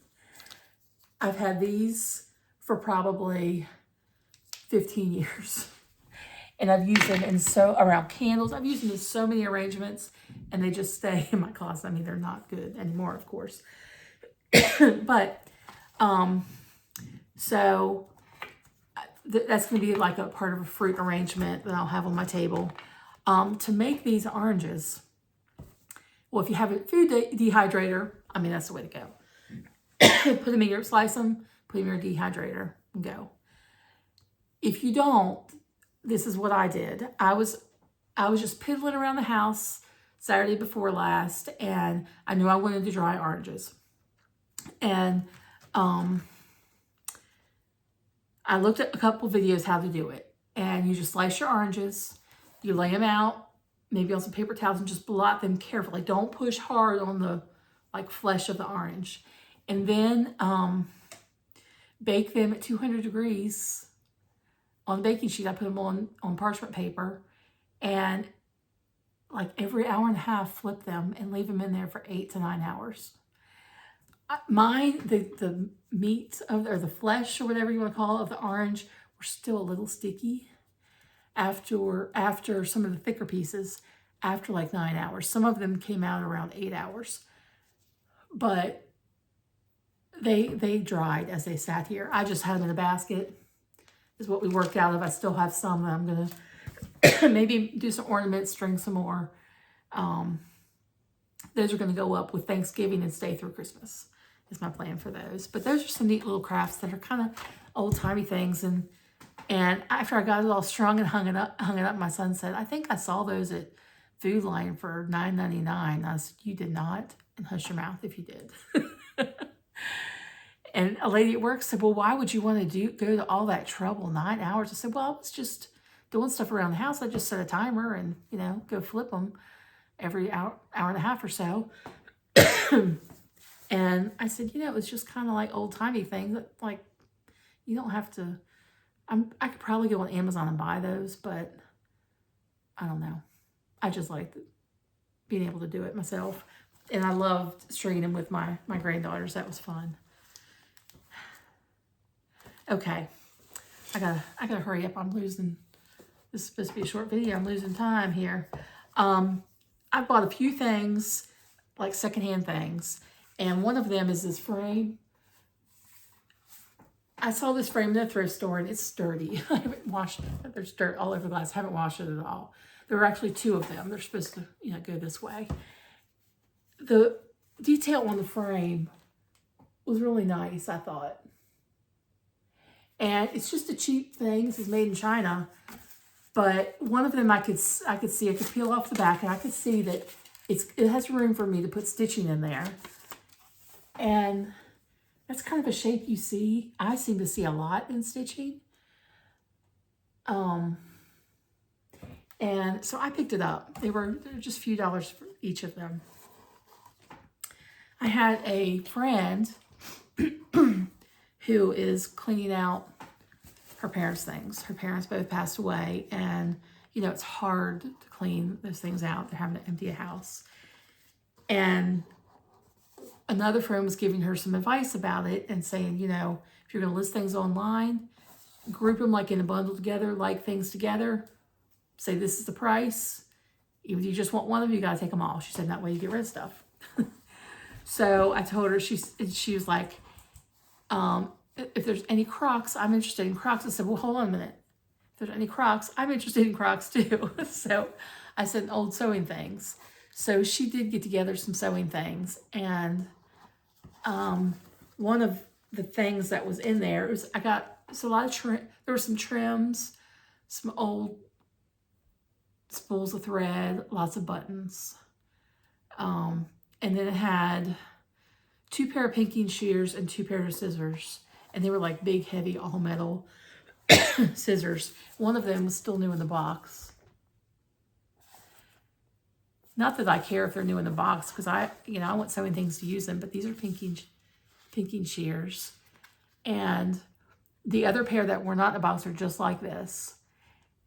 I've had these for probably 15 years. And I've used them around candles. I've used them in so many arrangements, and they just stay in my closet. I mean, they're not good anymore, of course. But, so that's going to be like a part of a fruit arrangement that I'll have on my table. To make these oranges, well, if you have a food dehydrator, I mean, that's the way to go. Slice them, put them in your dehydrator, and go. If you don't, this is what I did. I was just piddling around the house Saturday before last, and I knew I wanted to dry oranges. And I looked at a couple videos how to do it. And you just slice your oranges, you lay them out, maybe on some paper towels, and just blot them carefully. Don't push hard on the flesh of the orange. And then bake them at 200 degrees. On the baking sheet, I put them on parchment paper, and every hour and a half, flip them and leave them in there for 8 to 9 hours. Mine, the meat or the flesh or whatever you want to call it of the orange were still a little sticky after some of the thicker pieces after 9 hours. Some of them came out around 8 hours. but they dried as they sat here. I just had them in a basket, is what we worked out of. I still have some that I'm going to maybe do some ornaments, string some more. Those are going to go up with Thanksgiving and stay through Christmas is my plan for those. But those are some neat little crafts that are kind of old-timey things. And after I got it all strung and hung it up, my son said, I think I saw those at Food Lion for $9.99. I said, you did not? And hush your mouth if you did. And a lady at work said, well, why would you want to go to all that trouble, 9 hours? I said, well, I was just doing stuff around the house. I just set a timer and, go flip them every hour and a half or so. And I said, it's just kind of like old-timey things that, like, you don't have to, I could probably go on Amazon and buy those, but I don't know. I just liked being able to do it myself. And I loved stringing them with my granddaughters. That was fun. Okay. I gotta hurry up. This is supposed to be a short video. I'm losing time here. I bought a few things, like secondhand things. And one of them is this frame. I saw this frame in the thrift store and it's dirty. I haven't washed it. There's dirt all over the glass. I haven't washed it at all. There were actually 2 of them. They're supposed to, go this way. The detail on the frame was really nice, I thought. And it's just a cheap thing. This is made in China. But one of them I could see, I could peel off the back and I could see that it has room for me to put stitching in there. And that's kind of a shape you see. I seem to see a lot in stitching. And so I picked it up. They're just a few dollars for each of them. I had a friend who is cleaning out her parents' things. Her parents both passed away, and it's hard to clean those things out. They're having to empty a house. And another friend was giving her some advice about it and saying, if you're going to list things online, group them like in a bundle together, like things together. Say this is the price. Even if you just want one of them, you got to take them all. She said that way you get rid of stuff. So I told her, she was like, if there's any Crocs, I'm interested in Crocs. I said, well, hold on a minute. If there's any Crocs, I'm interested in Crocs too. So I said old sewing things. So she did get together some sewing things. And one of the things that was in there was, a lot of trim. There were some trims, some old spools of thread, lots of buttons. And then it had 2 pair of pinking shears and 2 pairs of scissors. And they were like big, heavy, all metal scissors. One of them was still new in the box. Not that I care if they're new in the box, because I want sewing things to use them, but these are pinking shears. And the other pair that were not in the box are just like this.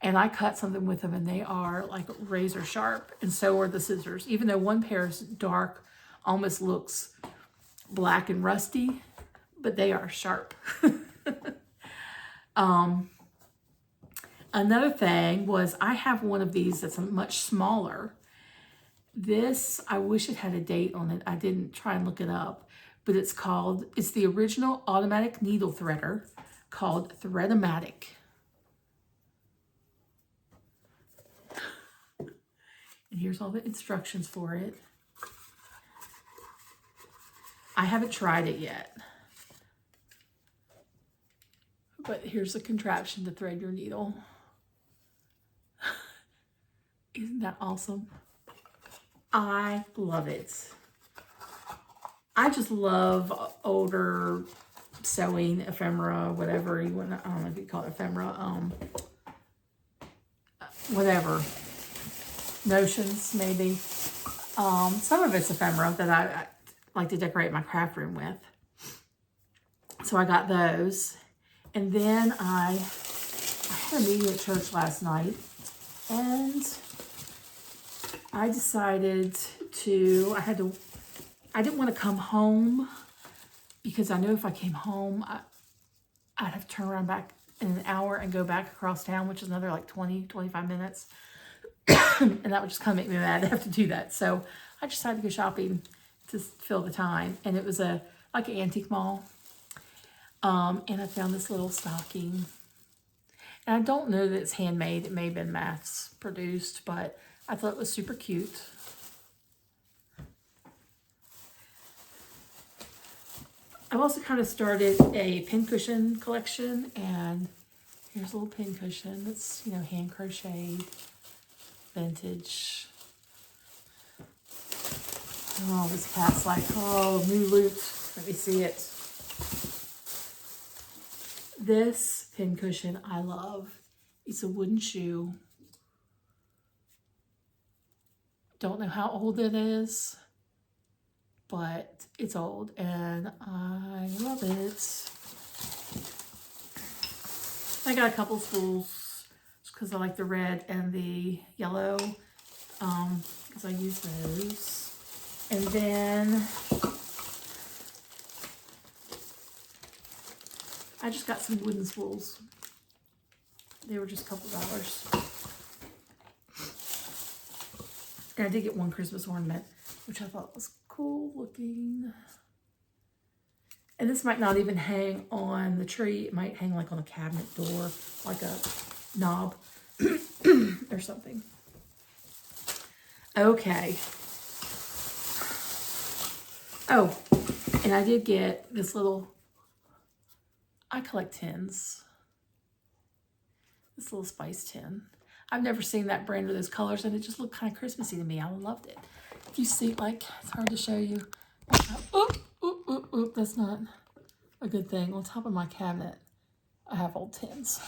And I cut something with them and they are like razor sharp, and so are the scissors. Even though one pair is dark, almost looks black and rusty, but they are sharp. Another thing was I have one of these that's much smaller. This, I wish it had a date on it. I didn't try and look it up, but it's the original automatic needle threader called Thread-O-Matic. And here's all the instructions for it. I haven't tried it yet. But here's the contraption to thread your needle. Isn't that awesome? I love it. I just love older sewing ephemera, whatever you want. I don't know if you call it ephemera. Whatever. Notions, maybe. Some of it's ephemera that I like to decorate my craft room with. So I got those. And then I had a meeting at church last night, and I decided I didn't want to come home, because I knew if I came home, I'd have to turn around back in an hour and go back across town, which is another like 20, 25 minutes. And that would just kind of make me mad to have to do that. So I decided to go shopping to fill the time. And it was like an antique mall. And I found this little stocking. And I don't know that it's handmade. It may have been mass produced, but I thought it was super cute. I've also kind of started a pincushion collection, and here's a little pincushion that's, you know, hand crocheted, vintage. Oh, this cat's like, oh, new loot. Let me see it. This pincushion I love. It's a wooden shoe. Don't know how old it is, but it's old and I love it. I got a couple spools because I like the red and the yellow, because I use those. And then I just got some wooden spools. They were just a couple dollars. And I did get one Christmas ornament, which I thought was cool looking. And this might not even hang on the tree. It might hang like on a cabinet door, like a knob or something. Okay. Oh, and I did get this little, I collect tins. This little spice tin. I've never seen that brand or those colors, and it just looked kind of Christmassy to me. I loved it. If you see, like, it's hard to show you. Oop, oop, oop, oop. That's not a good thing. On top of my cabinet, I have old tins.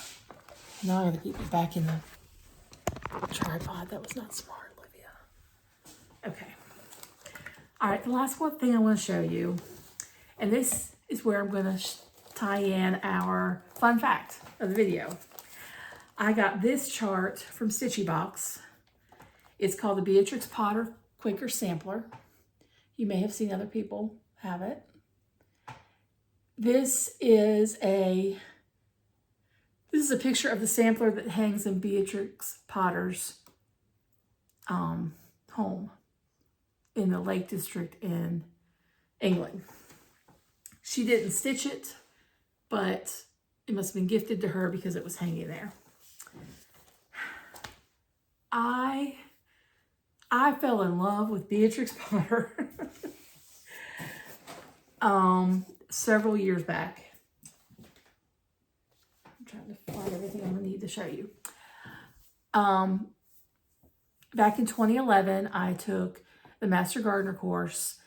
Now I gotta keep it back in the tripod. That was not smart, Olivia. Okay. All right, the last one thing I want to show you, and this is where I'm going to tie in our fun fact of the video. I got this chart from Stitchy Box. It's called the Beatrix Potter Quaker Sampler. You may have seen other people have it. This is a picture of the sampler that hangs in Beatrix Potter's home in the Lake District in England. She didn't stitch it, but it must have been gifted to her because it was hanging there. I fell in love with Beatrix Potter several years back. I'm trying to find everything I'm gonna need to show you. Back in 2011, I took the Master Gardener course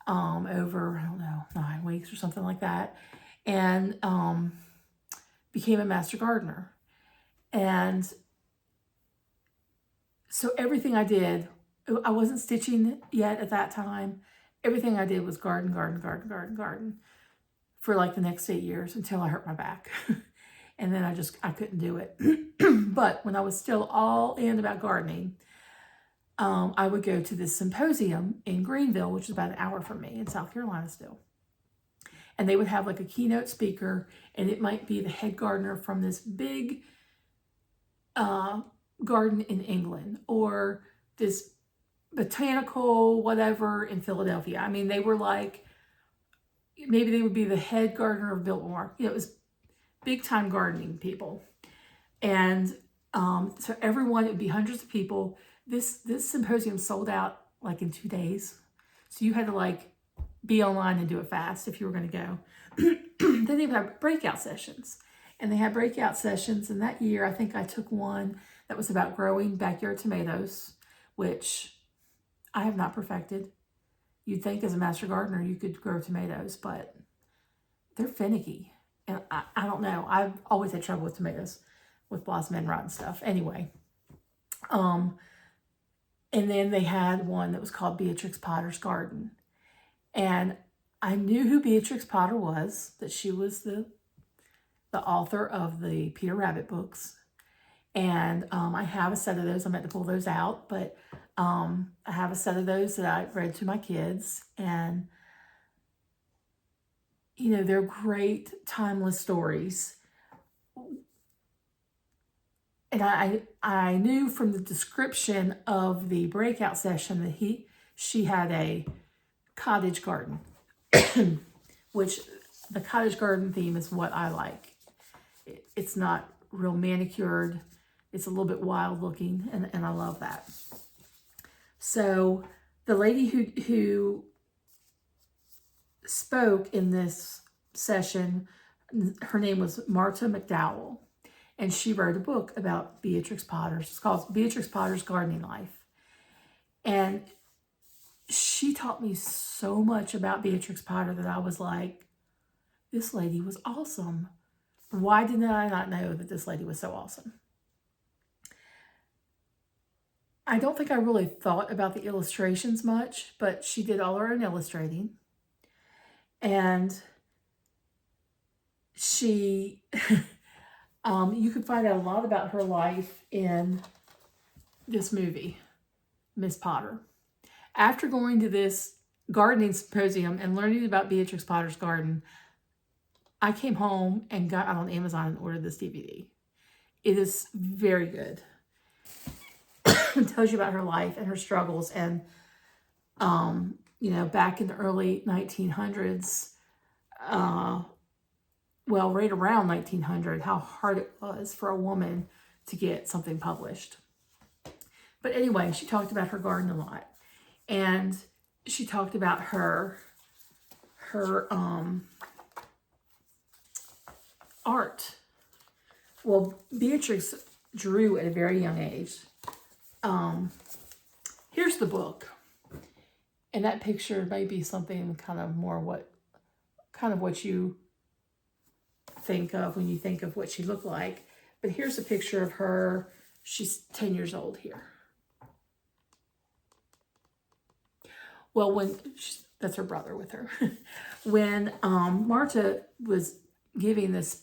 over, I don't know, 9 weeks or something like that, and became a Master Gardener. And so everything I did, I wasn't stitching yet at that time. Everything I did was garden for like the next 8 years until I hurt my back. And then I couldn't do it. But when I was still all in about gardening, I would go to this symposium in Greenville, which is about an hour from me in South Carolina still. And they would have like a keynote speaker, and it might be the head gardener from this big garden in England, or this botanical whatever in Philadelphia. I mean, they were like, maybe they would be the head gardener of Biltmore. You know, it was big time gardening people. And so everyone, it would be hundreds of people. This symposium sold out like in 2 days. So you had to like be online and do it fast if you were going to go. Then they would have breakout sessions. And they had breakout sessions. And that year, I think I took one that was about growing backyard tomatoes, which I have not perfected. You'd think as a master gardener, you could grow tomatoes, but they're finicky. And I don't know. I've always had trouble with tomatoes, with blossom end rot and stuff. Anyway. And then they had one that was called Beatrix Potter's Garden. And I knew who Beatrix Potter was, that she was the author of the Peter Rabbit books. And I have a set of those. I meant to pull those out, but I have a set of those that I read to my kids. And, you know, they're great, timeless stories. And I knew from the description of the breakout session that she had a cottage garden, which the cottage garden theme is what I like. It's not real manicured. It's a little bit wild looking, and I love that. So the lady who spoke in this session, her name was Marta McDowell, and she wrote a book about Beatrix Potter's. It's called Beatrix Potter's Gardening Life. And she taught me so much about Beatrix Potter that I was like, this lady was awesome. Why did I not know that this lady was so awesome? I don't think I really thought about the illustrations much, but she did all her own illustrating. And she, you can find out a lot about her life in this movie, Miss Potter. After going to this gardening symposium and learning about Beatrix Potter's garden, I came home and got on Amazon and ordered this DVD. It is very good. It tells you about her life and her struggles, and you know, back in the early 1900s, well, right around 1900, how hard it was for a woman to get something published. But anyway, she talked about her garden a lot, and she talked about her art. Well, Beatrix drew at a very young age. Here's the book, and that picture may be something kind of more what you think of when you think of what she looked like. But here's a picture of her. She's 10 years old here. Well, that's her brother with her. When Marta was giving this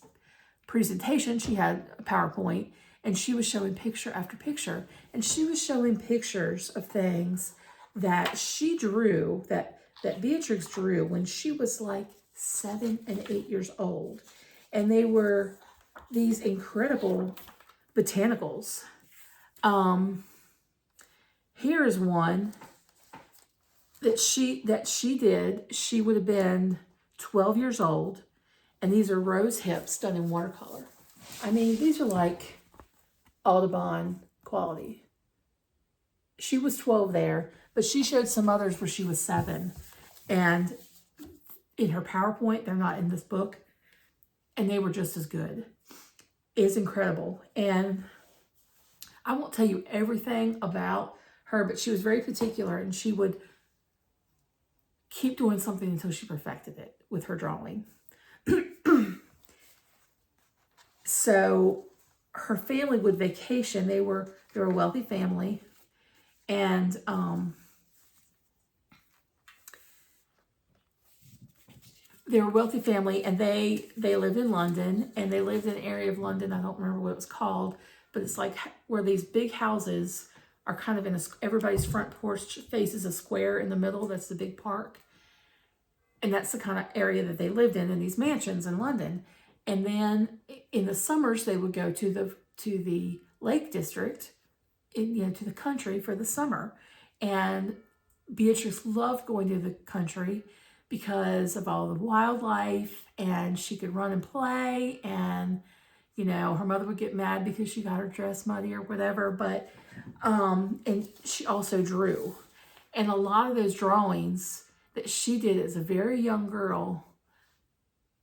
presentation, she had a PowerPoint, and she was showing picture after picture, and she was showing pictures of things that she drew, that Beatrix drew when she was like 7 and 8 years old. And they were these incredible botanicals. Here is one that she did. She would have been 12 years old, and these are rose hips done in watercolor. I mean, these are like Audubon quality. She was 12 there, but she showed some others where she was 7. And in her PowerPoint, they're not in this book, and they were just as good. It's incredible. And I won't tell you everything about her, but she was very particular, and she would keep doing something until she perfected it with her drawing. So her family would vacation. They were a wealthy family, and they were a wealthy family, and they lived in London, and they lived in an area of London, I don't remember what it was called, but it's like where these big houses are kind of in everybody's front porch faces a square in the middle. That's the big park. And that's the kind of area that they lived in these mansions in London. And then in the summers, they would go to the Lake District, to the country for the summer. And Beatrix loved going to the country because of all the wildlife, and she could run and play, and her mother would get mad because she got her dress muddy or whatever, but and she also drew. And a lot of those drawings that she did as a very young girl,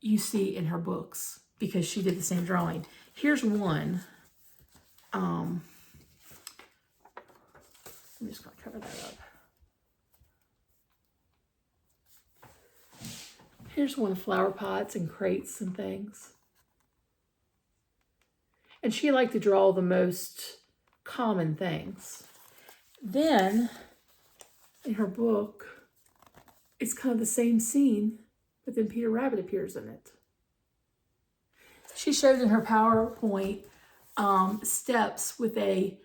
you see in her books, because she did the same drawing. Here's one. I'm just going to cover that up. Here's one of flower pots and crates and things. And she liked to draw the most common things. Then, in her book, it's kind of the same scene, but then Peter Rabbit appears in it. She showed in her PowerPoint steps with a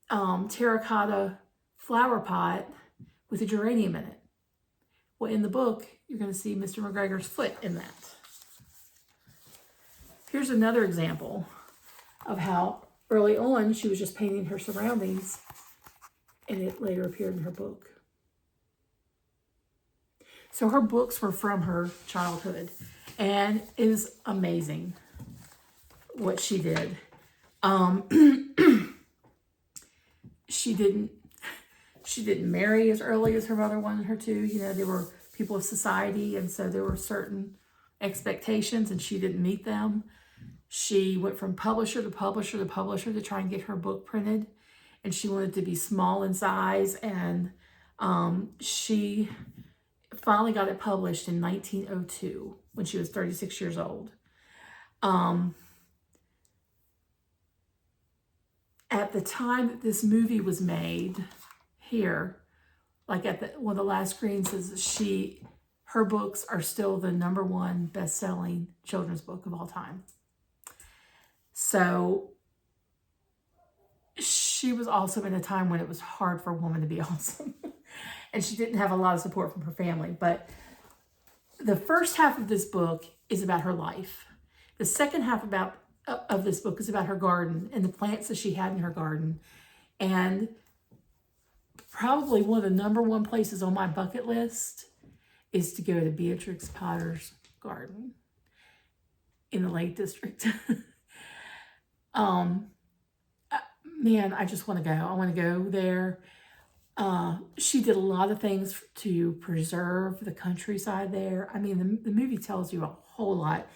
terracotta flower pot with a geranium in it. Well, in the book, you're going to see Mr. McGregor's foot in that. Here's another example of how early on she was just painting her surroundings, and it later appeared in her book. So her books were from her childhood, and it was amazing what she did. She didn't marry as early as her mother wanted her to. You know, they were people of society, and so there were certain expectations, and she didn't meet them. She went from publisher to publisher to publisher to try and get her book printed, and she wanted to be small in size, and she finally got it published in 1902 when she was 36 years old. At the time that this movie was made, here, like at one of the last screens, says her books are still the #1 best-selling children's book of all time. So she was also in a time when it was hard for a woman to be awesome. And she didn't have a lot of support from her family. But the first half of this book is about her life. The second half of this book is about her garden and the plants that she had in her garden. And probably one of the #1 places on my bucket list is to go to Beatrix Potter's garden in the Lake District. Man, I just want to go. I want to go there. She did a lot of things to preserve the countryside there. I mean, the movie tells you a whole lot.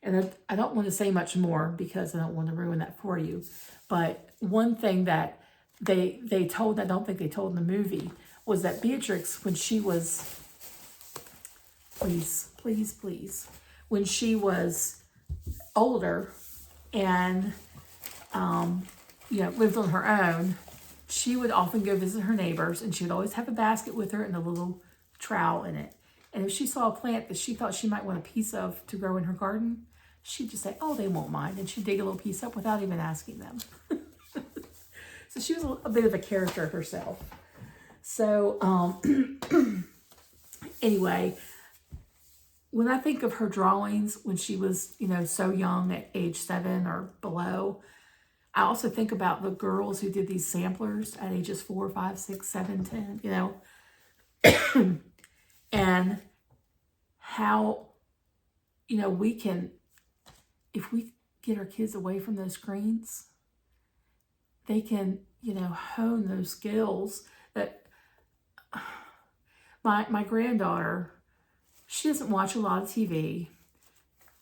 And I don't want to say much more because I don't want to ruin that for you. But one thing that they told, I don't think they told in the movie, was that Beatrix, when she was, please, when she was older and, lived on her own, she would often go visit her neighbors, and she would always have a basket with her and a little trowel in it. And if she saw a plant that she thought she might want a piece of to grow in her garden, she'd just say, oh, they won't mind. And she'd dig a little piece up without even asking them. So she was a bit of a character herself. So anyway, when I think of her drawings when she was, so young at age 7 or below, I also think about the girls who did these samplers at ages 4, 5, 6, 7, 10, and how, we can, if we get our kids away from those screens, they can, hone those skills that my granddaughter, she doesn't watch a lot of TV.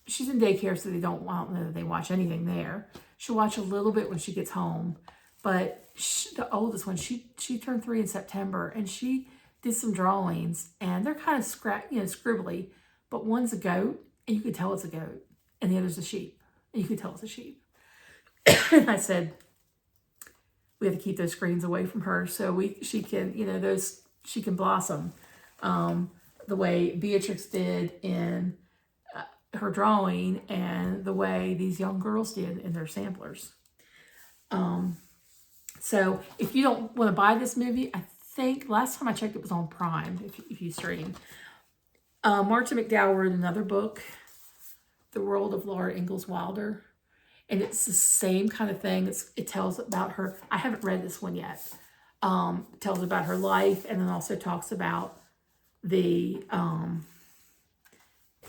She's in daycare, so I don't know that they watch anything there. She'll watch a little bit when she gets home, but the oldest one, she turned 3 in September, and she did some drawings, and they're kind of scribbly, but one's a goat, and you could tell it's a goat, and the other's a sheep, and you could tell it's a sheep. And I said, we have to keep those screens away from her so she can, she can blossom the way Beatrix did in her drawing and the way these young girls did in their samplers. So if you don't want to buy this movie, I think last time I checked it was on Prime if you stream. Marta McDowell wrote another book, The World of Laura Ingalls Wilder, and it's the same kind of thing. It tells about her. I haven't read this one yet. It tells about her life, and then also talks about the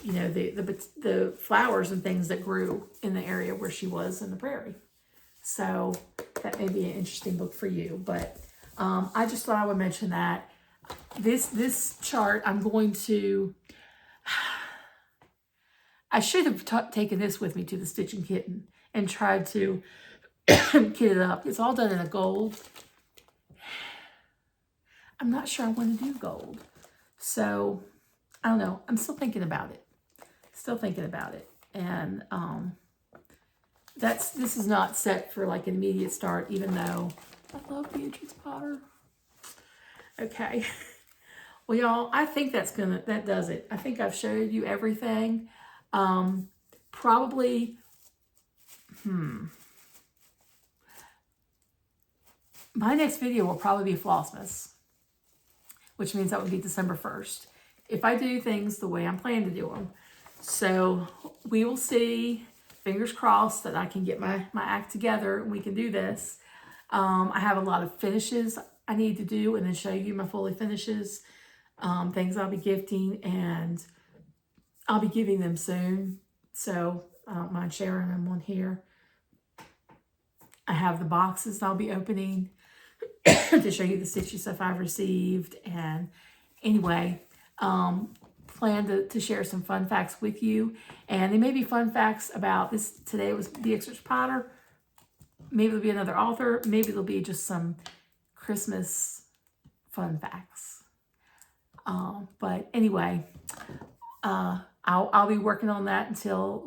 the flowers and things that grew in the area where she was in the prairie. So that may be an interesting book for you. But I just thought I would mention that. This chart, I'm going to... I should have taken this with me to the Stitching Kitten and tried to kit it up. It's all done in a gold. I'm not sure I want to do gold. So, I don't know. I'm still thinking about it. And this is not set for like an immediate start, even though I love Beatrix Potter. Okay. Well, y'all, I think that does it. I think I've showed you everything. Probably, my next video will probably be Flossmas, which means that would be December 1st. If I do things the way I'm planning to do them. So we will see. Fingers crossed that I can get my act together and we can do this. I have a lot of finishes I need to do and then show you my fully finishes. things I'll be gifting, and I'll be giving them soon. So I don't mind sharing them on here. I have the boxes I'll be opening to show you the stitchy stuff I've received. And anyway, plan to share some fun facts with you. And they may be fun facts about this. Today it was Beatrix Potter. Maybe there'll be another author. Maybe there'll be just some Christmas fun facts. But anyway, I'll be working on that until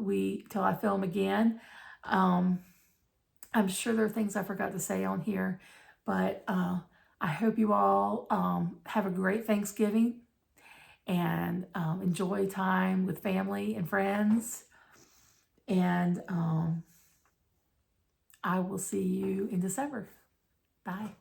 I film again. I'm sure there are things I forgot to say on here, but I hope you all have a great Thanksgiving and enjoy time with family and friends. And I will see you in December. Bye.